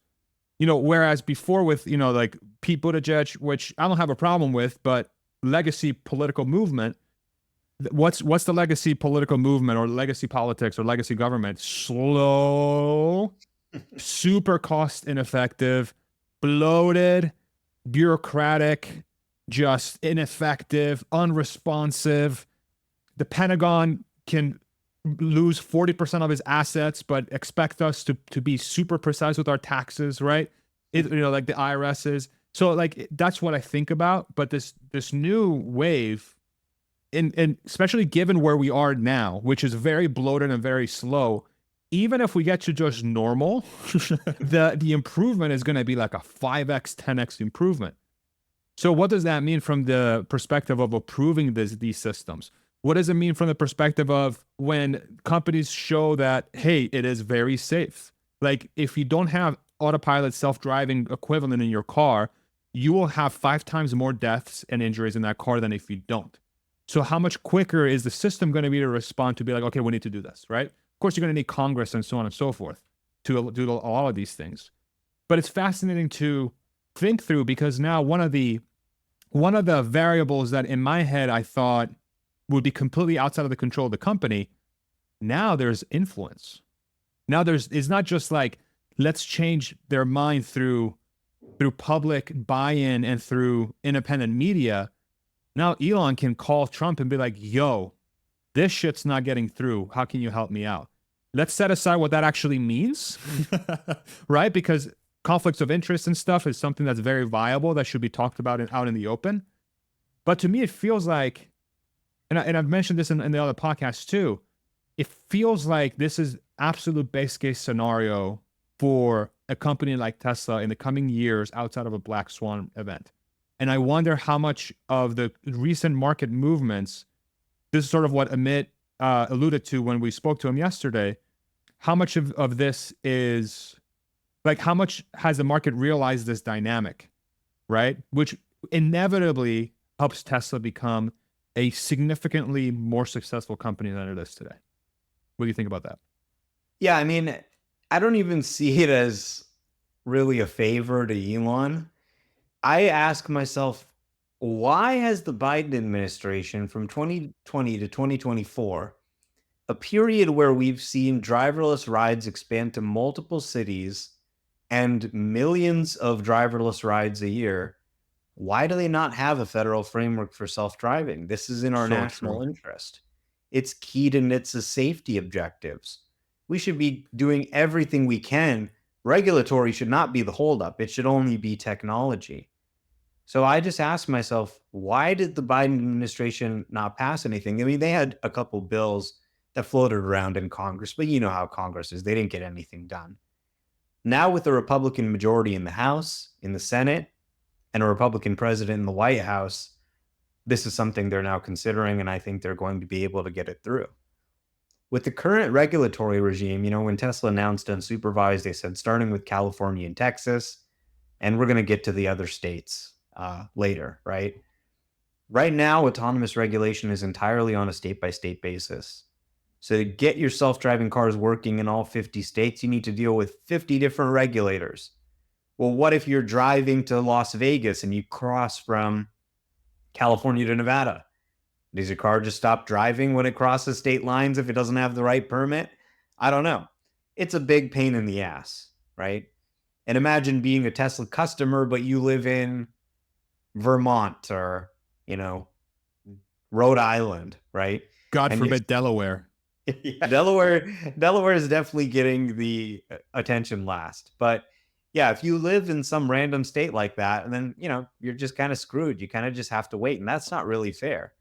Whereas before with, like Pete Buttigieg, which I don't have a problem with, but legacy political movement, what's the legacy political movement or legacy politics or legacy government? Slow, super cost ineffective, bloated, bureaucratic, just ineffective, unresponsive. The Pentagon can lose 40% of his assets, but expect us to be super precise with our taxes, right? Like the IRS is. So like that's what I think about. But this new wave, and especially given where we are now, which is very bloated and very slow, even if we get to just normal, the improvement is going to be like a 5x, 10x improvement. So what does that mean from the perspective of approving these systems? What does it mean from the perspective of when companies show that, hey, it is very safe? Like if you don't have autopilot self-driving equivalent in your car, you will have 5 times more deaths and injuries in that car than if you don't. So how much quicker is the system going to be to respond to be like, okay, we need to do this, right? Of course, you're going to need Congress and so on and so forth to do all of these things. But it's fascinating to think through because now one of the variables that in my head I thought would be completely outside of the control of the company, now there's influence. Now it's not just like, let's change their mind through public buy-in and through independent media. Now Elon can call Trump and be like, yo, this shit's not getting through. How can you help me out? Let's set aside what that actually means, right? Because conflicts of interest and stuff is something that's very viable that should be talked about out in the open. But to me, it feels like, and I've mentioned this in the other podcasts too, it feels like this is absolute base case scenario for a company like Tesla in the coming years outside of a black swan event. And I wonder how much of the recent market movements, this is sort of what Amit alluded to when we spoke to him yesterday, how much of this is, like, how much has the market realized this dynamic, right? Which inevitably helps Tesla become a significantly more successful company than it is today. What do you think about that?
Yeah, I mean, I don't even see it as really a favor to Elon. I ask myself, why has the Biden administration from 2020 to 2024, a period where we've seen driverless rides expand to multiple cities and millions of driverless rides a year, why do they not have a federal framework for self-driving? This is in our
So
national
true.
interest. It's key to NHTSA's safety objectives. We should be doing everything we can. Regulatory should not be the holdup. It should only be technology. So I just asked myself, why did the Biden administration not pass anything? I mean, they had a couple bills that floated around in Congress, but you know how Congress is. They didn't get anything done. Now with a Republican majority in the House, in the Senate, and a Republican president in the White House, this is something they're now considering, and I think they're going to be able to get it through. With the current regulatory regime, when Tesla announced unsupervised, they said starting with California and Texas, and we're going to get to the other states later, right? Right now, autonomous regulation is entirely on a state-by-state basis. So to get your self-driving cars working in all 50 states, you need to deal with 50 different regulators. Well, what if you're driving to Las Vegas and you cross from California to Nevada? Does your car just stop driving when it crosses state lines if it doesn't have the right permit? I don't know. It's a big pain in the ass, right? And imagine being a Tesla customer, but you live in Vermont or, Rhode Island, right?
God
And
forbid Delaware.
yeah, Delaware is definitely getting the attention last. But yeah, if you live in some random state like that, and then, you're just kind of screwed. You kind of just have to wait. And that's not really fair.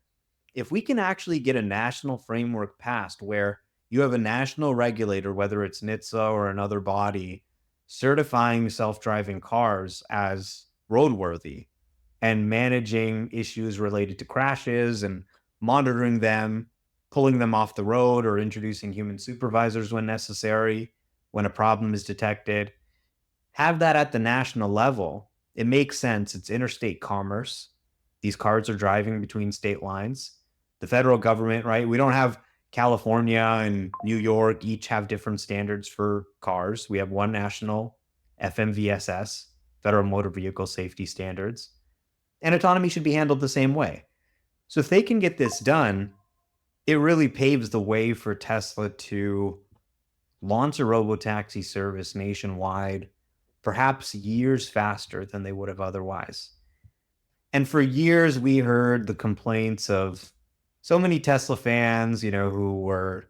If we can actually get a national framework passed where you have a national regulator, whether it's NHTSA or another body, certifying self-driving cars as roadworthy and managing issues related to crashes and monitoring them, pulling them off the road, or introducing human supervisors when necessary, when a problem is detected, have that at the national level. It makes sense. It's interstate commerce. These cars are driving between state lines. The federal government, right? We don't have California and New York each have different standards for cars. We have one national FMVSS, Federal Motor Vehicle Safety Standards. And autonomy should be handled the same way. So if they can get this done, it really paves the way for Tesla to launch a robotaxi service nationwide, perhaps years faster than they would have otherwise. And for years, we heard the complaints of so many Tesla fans, who were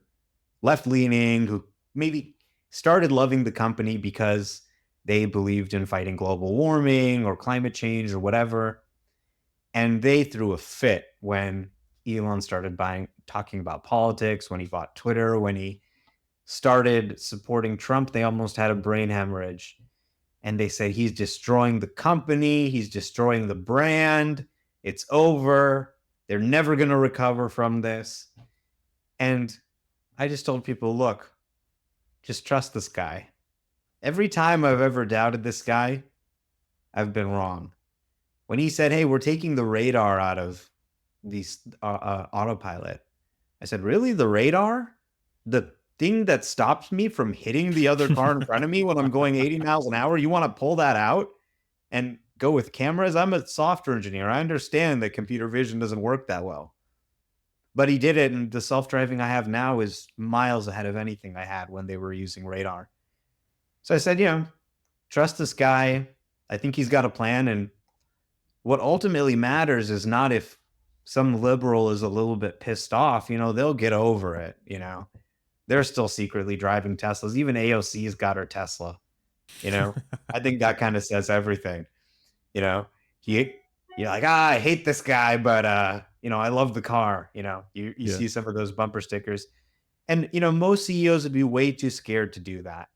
left-leaning, who maybe started loving the company because they believed in fighting global warming or climate change or whatever. And they threw a fit when Elon started talking about politics, when he bought Twitter, when he started supporting Trump. They almost had a brain hemorrhage. And they said, he's destroying the company. He's destroying the brand. It's over. They're never going to recover from this. And I just told people, look, just trust this guy. Every time I've ever doubted this guy, I've been wrong. When he said, hey, we're taking the radar out of these autopilot, I said, really? The radar? The thing that stops me from hitting the other car in front of me when I'm going 80 miles an hour? You want to pull that out and go with cameras? I'm a software engineer. I understand that computer vision doesn't work that well. But he did it, and the self-driving I have now is miles ahead of anything I had when they were using radar. So I said, trust this guy. I think he's got a plan, and what ultimately matters is not if some liberal is a little bit pissed off, they'll get over it, They're still secretly driving Teslas. Even AOC's got her Tesla, I think that kind of says everything, you're like, I hate this guy, but, I love the car, you see some of those bumper stickers. And, most CEOs would be way too scared to do that.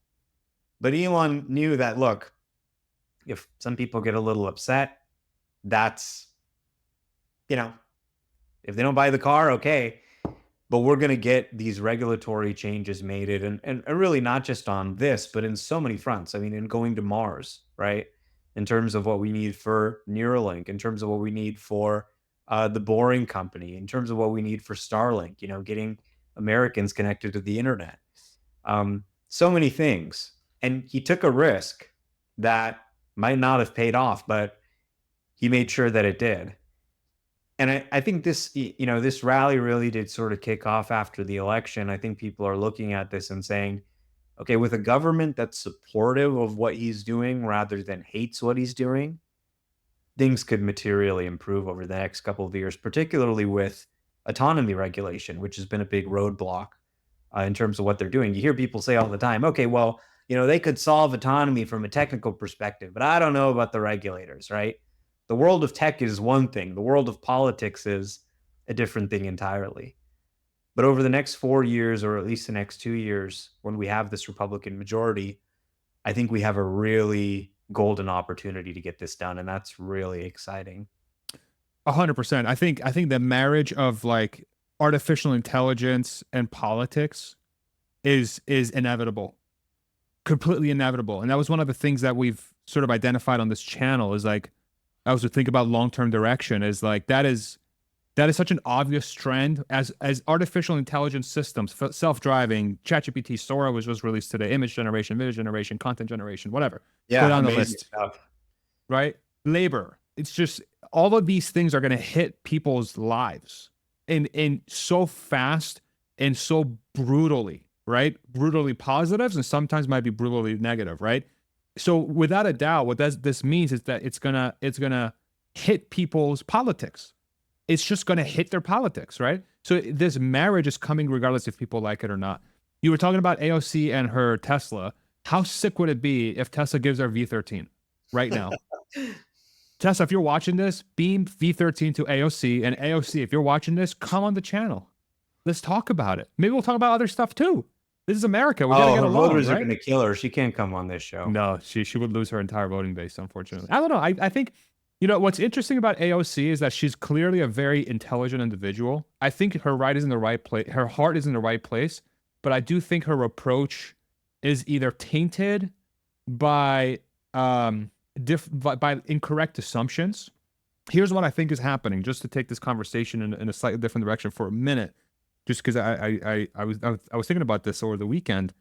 But Elon knew that, look, if some people get a little upset, that's, if they don't buy the car, okay. But we're going to get these regulatory changes made it. And really not just on this, but in so many fronts. I mean, in going to Mars, right? In terms of what we need for Neuralink, in terms of what we need for the Boring Company, in terms of what we need for Starlink, getting Americans connected to the internet. So many things. And he took a risk that might not have paid off, but he made sure that it did. And I think this, this rally really did sort of kick off after the election. I think people are looking at this and saying, okay, with a government that's supportive of what he's doing rather than hates what he's doing, things could materially improve over the next couple of years, particularly with autonomy regulation, which has been a big roadblock in terms of what they're doing. You hear people say all the time, okay, well, they could solve autonomy from a technical perspective, but I don't know about the regulators, right? The world of tech is one thing. The world of politics is a different thing entirely. But over the next 4 years, or at least the next 2 years, when we have this Republican majority, I think we have a really golden opportunity to get this done. And that's really exciting.
100%. I think the marriage of like artificial intelligence and politics is inevitable, completely inevitable. And that was one of the things that we've sort of identified on this channel is like, I was to think about long-term direction is like, that is such an obvious trend as artificial intelligence systems, self-driving, ChatGPT, Sora was just released today, image generation, video generation, content generation, whatever.
Yeah.
Go down the list, stuff. Right? Labor. It's just all of these things are going to hit people's lives in so fast and so brutally, right? Brutally positives and sometimes might be brutally negative, right? So without a doubt, what this means is that it's gonna hit people's politics. It's just gonna hit their politics, right? So this marriage is coming regardless if people like it or not. You were talking about AOC and her Tesla. How sick would it be if Tesla gives her v13 right now? Tesla, if you're watching this, beam v13 to AOC, and AOC, if you're watching this, come on the channel. Let's talk about it. Maybe we'll talk about other stuff too. This is America. We gotta get along,
voters
right?
are going to kill her. She can't come on this show.
No, she would lose her entire voting base, unfortunately. I don't know. I think, what's interesting about AOC is that she's clearly a very intelligent individual. I think her right is in the right place. Her heart is in the right place. But I do think her approach is either tainted by incorrect assumptions. Here's what I think is happening, just to take this conversation in a slightly different direction for a minute. Just because I was thinking about this over the weekend.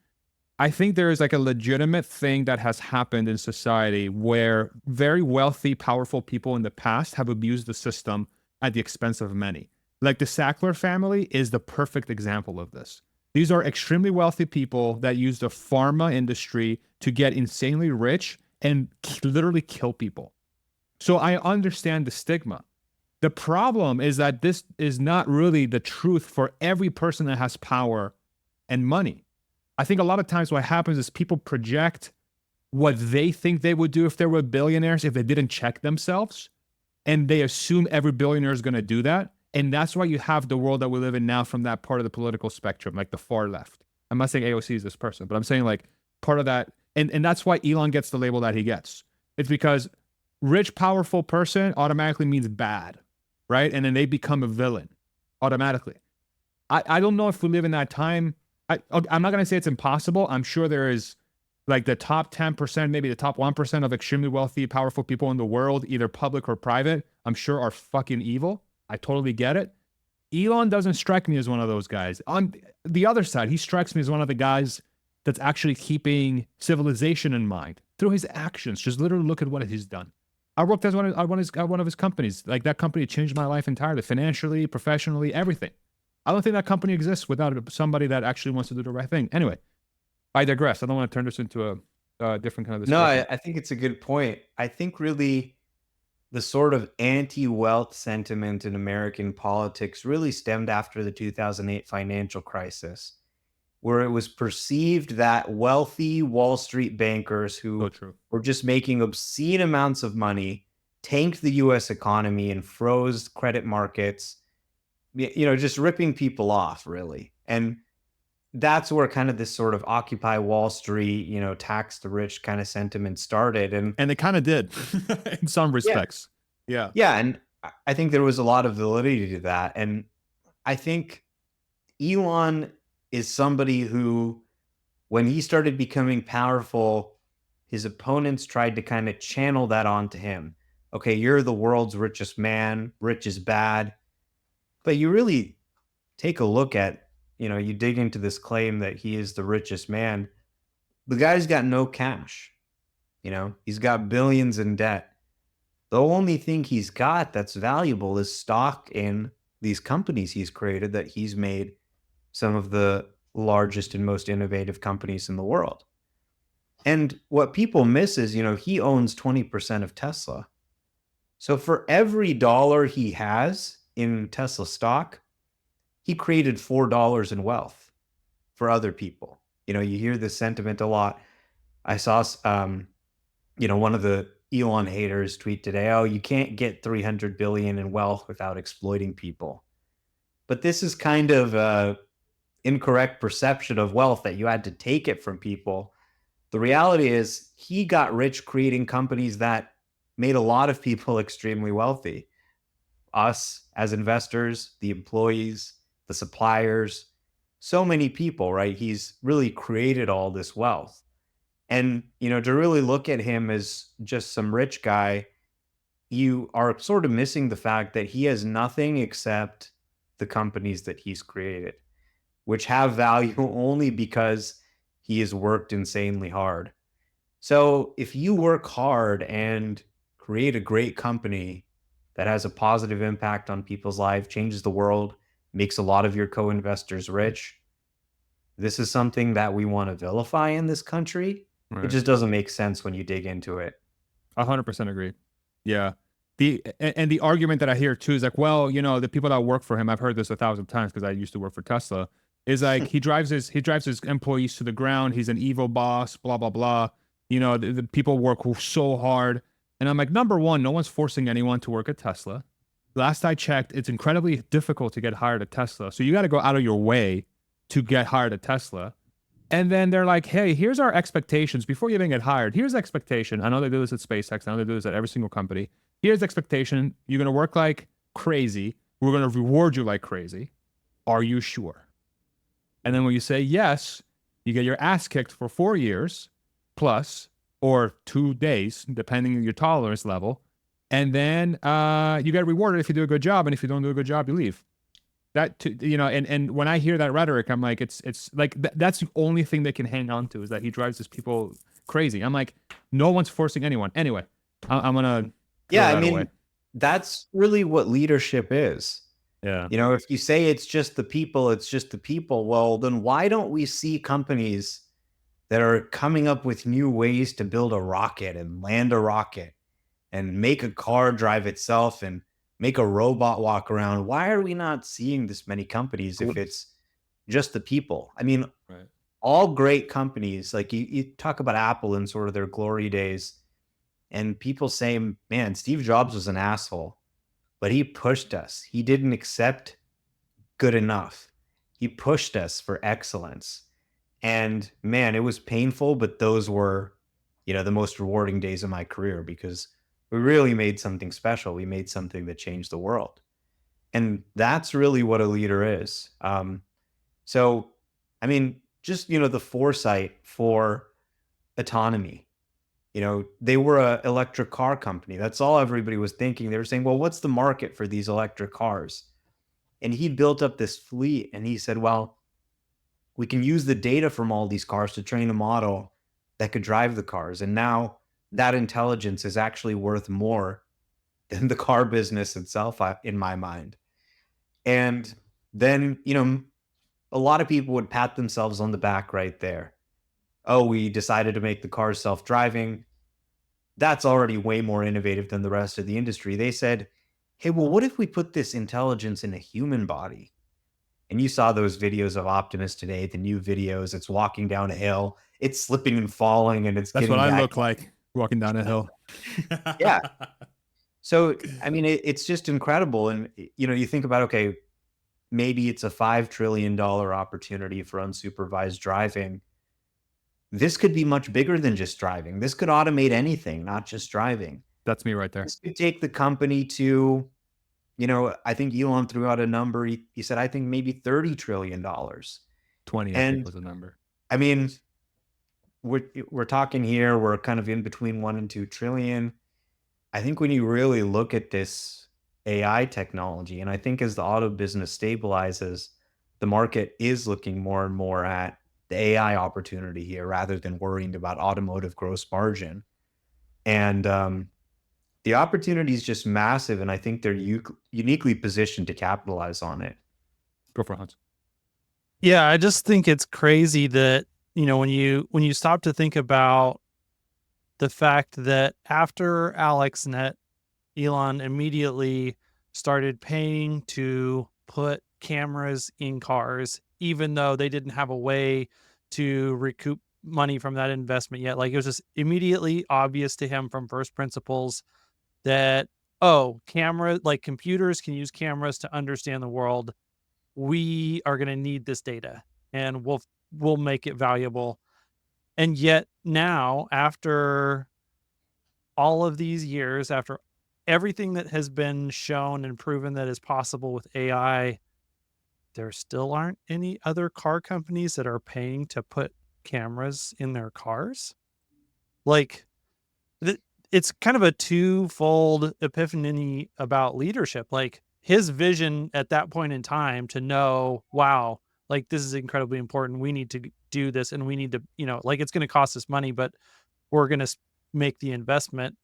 I think there is like a legitimate thing that has happened in society where very wealthy, powerful people in the past have abused the system at the expense of many. Like the Sackler family is the perfect example of this. These are extremely wealthy people that use the pharma industry to get insanely rich and literally kill people. So I understand the stigma. The problem is that this is not really the truth for every person that has power and money. I think a lot of times what happens is people project what they think they would do if they were billionaires if they didn't check themselves. And they assume every billionaire is going to do that. And that's why you have the world that we live in now from that part of the political spectrum, like the far left. I'm not saying AOC is this person, but I'm saying like part of that. And that's why Elon gets the label that he gets. It's because rich, powerful person automatically means bad. right? And then they become a villain automatically. I don't know if we live in that time. I'm not going to say it's impossible. I'm sure there is like the top 10%, maybe the top 1% of extremely wealthy, powerful people in the world, either public or private, I'm sure are fucking evil. I totally get it. Elon doesn't strike me as one of those guys. On the other side, he strikes me as one of the guys that's actually keeping civilization in mind through his actions. Just literally look at what he's done. I worked as one of his companies. Like that company changed my life entirely, financially, professionally, everything. I don't think that company exists without somebody that actually wants to do the right thing. Anyway, I digress. I don't want to turn this into a different kind of
No,
discussion.
I think it's a good point. I think really the sort of anti-wealth sentiment in American politics really stemmed after the 2008 financial crisis, where it was perceived that wealthy Wall Street bankers
So
who
true.
were just making obscene amounts of money tanked the US economy and froze credit markets, just ripping people off, really. And that's where kind of this sort of Occupy Wall Street, tax the rich kind of sentiment started. And
And they kind of did in some
yeah,
respects. Yeah.
yeah. And I think there was a lot of validity to that. And I think Elon is somebody who, when he started becoming powerful, his opponents tried to kind of channel that onto him. Okay, you're the world's richest man, rich is bad. But you really take a look at, you dig into this claim that he is the richest man. The guy's got no cash. He's got billions in debt. The only thing he's got that's valuable is stock in these companies he's created that he's made some of the largest and most innovative companies in the world. And what people miss is, he owns 20% of Tesla. So for every dollar he has in Tesla stock, he created $4 in wealth for other people. You hear this sentiment a lot. I saw, one of the Elon haters tweet today, "Oh, you can't get 300 billion in wealth without exploiting people." But this is kind of a incorrect perception of wealth, that you had to take it from people. The reality is he got rich creating companies that made a lot of people extremely wealthy. Us as investors, the employees, the suppliers, so many people, right? He's really created all this wealth. And, to really look at him as just some rich guy, you are sort of missing the fact that he has nothing except the companies that he's created, which have value only because he has worked insanely hard. So if you work hard and create a great company that has a positive impact on people's lives, changes the world, makes a lot of your co-investors rich, this is something that we want to vilify in this country. It
Right.
just doesn't make sense when you dig into it.
100% agree. Yeah. And the argument that I hear too is like, well, the people that work for him, I've heard this 1,000 times because I used to work for Tesla, is like he drives his employees to the ground. He's an evil boss, blah, blah, blah. The people work so hard. And I'm like, number one, no one's forcing anyone to work at Tesla. Last I checked, it's incredibly difficult to get hired at Tesla. So you got to go out of your way to get hired at Tesla. And then they're like, hey, here's our expectations before you even get hired. Here's expectation. I know they do this at SpaceX. I know they do this at every single company. Here's expectation. You're going to work like crazy. We're going to reward you like crazy. Are you sure? And then when you say yes, you get your ass kicked for 4 years plus or 2 days, depending on your tolerance level. And then you get rewarded if you do a good job. And if you don't do a good job, you leave. And when I hear that rhetoric, I'm like, it's like that's the only thing they can hang on to, is that he drives his people crazy. I'm like, no one's forcing anyone. Anyway, I'm gonna throw
Yeah, I
that away.
mean, that's really what leadership is.
Yeah.
If you say it's just the people, it's just the people, well, then why don't we see companies that are coming up with new ways to build a rocket and land a rocket and make a car drive itself and make a robot walk around? Why are we not seeing this many companies if it's just the people? I mean,
Right.
all great companies, like you talk about Apple in sort of their glory days, and people say, man, Steve Jobs was an asshole, but he pushed us. He didn't accept good enough. He pushed us for excellence. And man, it was painful, but those were, the most rewarding days of my career, because we really made something special. We made something that changed the world. And that's really what a leader is. So, I mean, just, the foresight for autonomy. They were a electric car company. That's all everybody was thinking. They were saying, well, what's the market for these electric cars? And he built up this fleet and he said, well, we can use the data from all these cars to train a model that could drive the cars. And now that intelligence is actually worth more than the car business itself, in my mind. And then, a lot of people would pat themselves on the back right there. Oh, we decided to make the cars self-driving. That's already way more innovative than the rest of the industry. They said, hey, well, what if we put this intelligence in a human body? And you saw those videos of Optimus today, the new videos. It's walking down a hill, it's slipping and falling, and it's
That's what
getting
I
back.
look like walking down a hill.
Yeah. So, I mean, it's just incredible. And, you think about, okay, maybe it's a $5 trillion opportunity for unsupervised driving. This could be much bigger than just driving. This could automate anything, not just driving.
That's me right there.
This could take the company to, I think Elon threw out a number. He said, I think maybe $30 trillion.
20, I think,
And
was the number.
I mean, we're talking here, we're kind of in between 1 and 2 trillion. I think when you really look at this AI technology, and I think as the auto business stabilizes, the market is looking more and more at the AI opportunity here rather than worrying about automotive gross margin. And the opportunity is just massive, and I think they're uniquely positioned to capitalize on it.
Go for it, Hans.
Yeah, I just think it's crazy that, when you stop to think about the fact that after AlexNet, Elon immediately started paying to put cameras in cars, even though they didn't have a way to recoup money from that investment yet. Like, it was just immediately obvious to him from first principles that, oh, like computers can use cameras to understand the world. We are going to need this data and we'll make it valuable. And yet now, after all of these years, after everything that has been shown and proven that is possible with AI, there still aren't any other car companies that are paying to put cameras in their cars. Like, it's kind of a twofold epiphany about leadership. Like, his vision at that point in time to know, wow, like, this is incredibly important. We need to do this, and we need to, like, it's going to cost us money, but we're going to make the investment.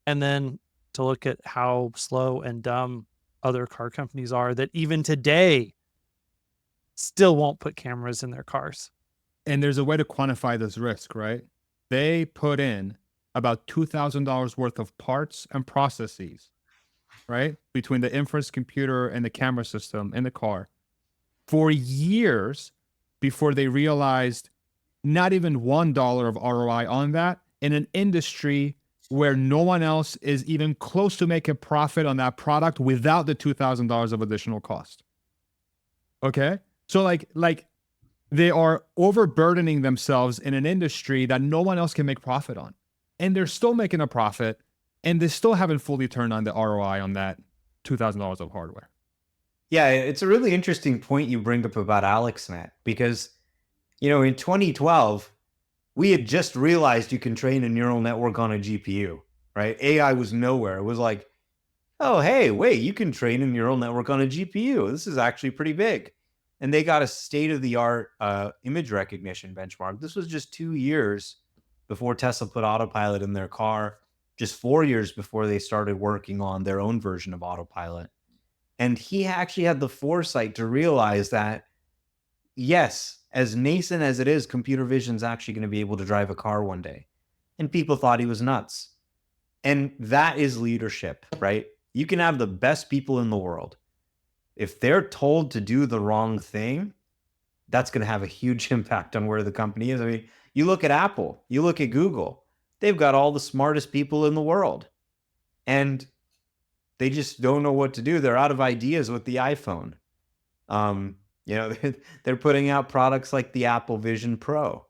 And then to look at how slow and dumb other car companies are that even today still won't put cameras in their cars.
And there's a way to quantify this risk, right? They put in about $2,000 worth of parts and processes, right? Between the inference computer and the camera system in the car for years before they realized not even $1 of ROI on that in an industry where no one else is even close to making profit on that product without the $2,000 of additional cost. Okay? So like they are overburdening themselves in an industry that no one else can make profit on. And they're still making a profit, and they still haven't fully turned on the ROI on that $2,000 of hardware.
Yeah, it's a really interesting point you bring up about AlexNet because, in 2012, we had just realized you can train a neural network on a GPU, right? AI was nowhere. It was like, oh, hey, wait, you can train a neural network on a GPU. This is actually pretty big. And they got a state-of-the-art image recognition benchmark. This was just 2 years before Tesla put autopilot in their car, just 4 years before they started working on their own version of autopilot. And he actually had the foresight to realize that, yes, as nascent as it is, computer vision is actually going to be able to drive a car one day. And people thought he was nuts. And that is leadership, right? You can have the best people in the world. If they're told to do the wrong thing, that's going to have a huge impact on where the company is. I mean, you look at Apple, you look at Google, they've got all the smartest people in the world. And they just don't know what to do. They're out of ideas with the iPhone. They're putting out products like the Apple Vision Pro.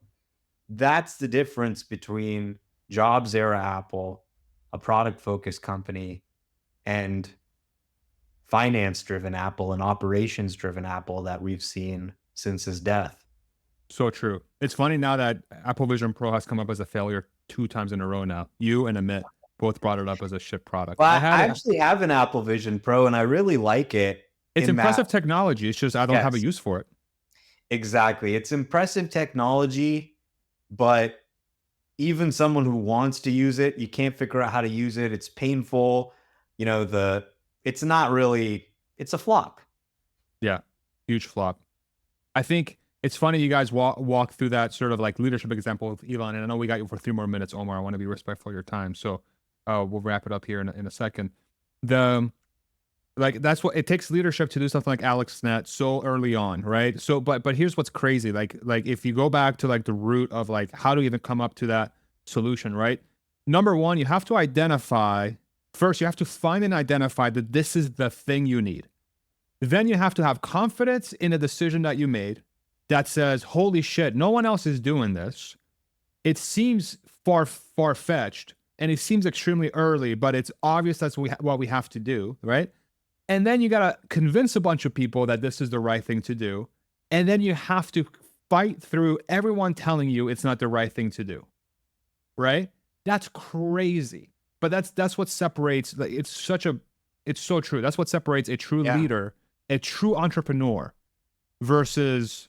That's the difference between Jobs era Apple, a product focused company, and finance-driven Apple and operations-driven Apple that we've seen since his death.
So true. It's funny now that Apple Vision Pro has come up as a failure 2 times in a row now. You and Amit both brought it up as a shit product.
Well,
I had
I
it.
actually have an Apple Vision Pro, and I really like it.
It's
in that-
impressive technology. It's just I don't have a
Yes.
use for it.
Exactly. It's impressive technology, but even someone who wants to use it, you can't figure out how to use it. It's painful. You know, it's not really, it's a flop.
Yeah, huge flop. I think it's funny you guys walk through that sort of like leadership example with Elon, and I know we got you for 3 more minutes, Omar. I want to be respectful of your time, so we'll wrap it up here in a second. Like that's what it takes leadership to do something like AlexNet so early on, right? So, but here's what's crazy. Like if you go back to like the root of like how to even come up to that solution, right? Number one, you have to identify first. You have to find and identify that this is the thing you need. Then you have to have confidence in a decision that you made that says, "Holy shit, no one else is doing this. It seems far-fetched, and it seems extremely early, but it's obvious that's what we have to do, right?" And then you got to convince a bunch of people that this is the right thing to do. And then you have to fight through everyone telling you it's not the right thing to do. Right? That's crazy. But that's what separates, like, it's so true. That's what separates a true leader, a true entrepreneur versus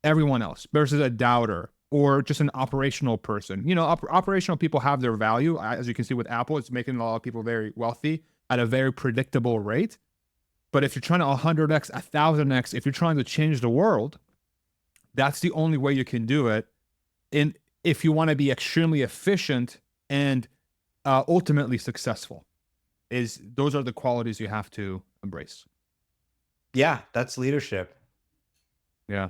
everyone else, versus a doubter or just an operational person. You know, operational people have their value. As you can see with Apple, it's making a lot of people very wealthy at a very predictable rate. But if you're trying to 100x, 1000x, if you're trying to change the world, that's the only way you can do it. And if you want to be extremely efficient and ultimately successful, those are the qualities you have to embrace.
Yeah, that's leadership.
Yeah.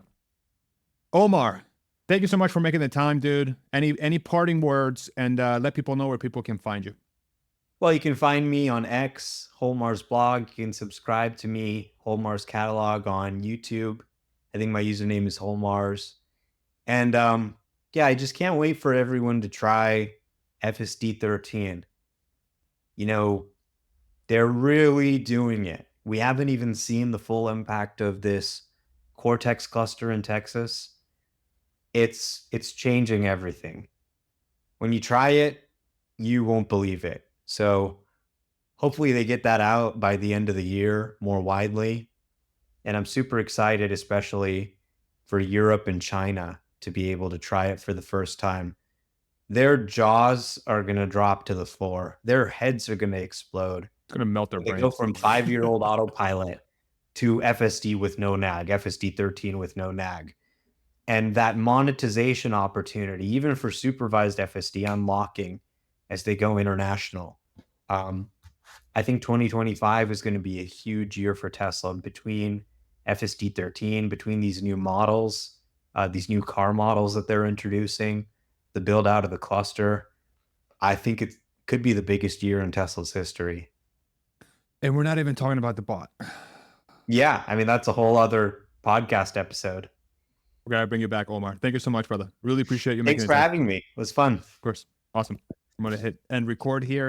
Omar, thank you so much for making the time, dude. Any parting words, and let people know where people can find you.
Well, you can find me on X, Holmar's blog. You can subscribe to me, Holmar's catalog on YouTube. I think my username is Holmar's. And yeah, I just can't wait for everyone to try FSD 13. You know, they're really doing it. We haven't even seen the full impact of this Cortex cluster in Texas. It's changing everything. When you try it, you won't believe it. So hopefully they get that out by the end of the year more widely. And I'm super excited, especially for Europe and China, to be able to try it for the first time. Their jaws are going to drop to the floor. Their heads are going to explode.
It's going to melt their
They
brains.
go from 5-year-old autopilot to FSD with no nag, FSD 13 with no nag. And that monetization opportunity, even for supervised FSD, unlocking as they go international. I think 2025 is going to be a huge year for Tesla between FSD 13, between these new models, these new car models that they're introducing, the build out of the cluster. I think it could be the biggest year in Tesla's history.
And we're not even talking about the bot.
Yeah, I mean, that's a whole other podcast episode.
We're going to bring you back, Omar. Thank you so much, brother. Really appreciate you making it.
Thanks for having me. It was fun.
Of course. Awesome. I'm going to hit end record here.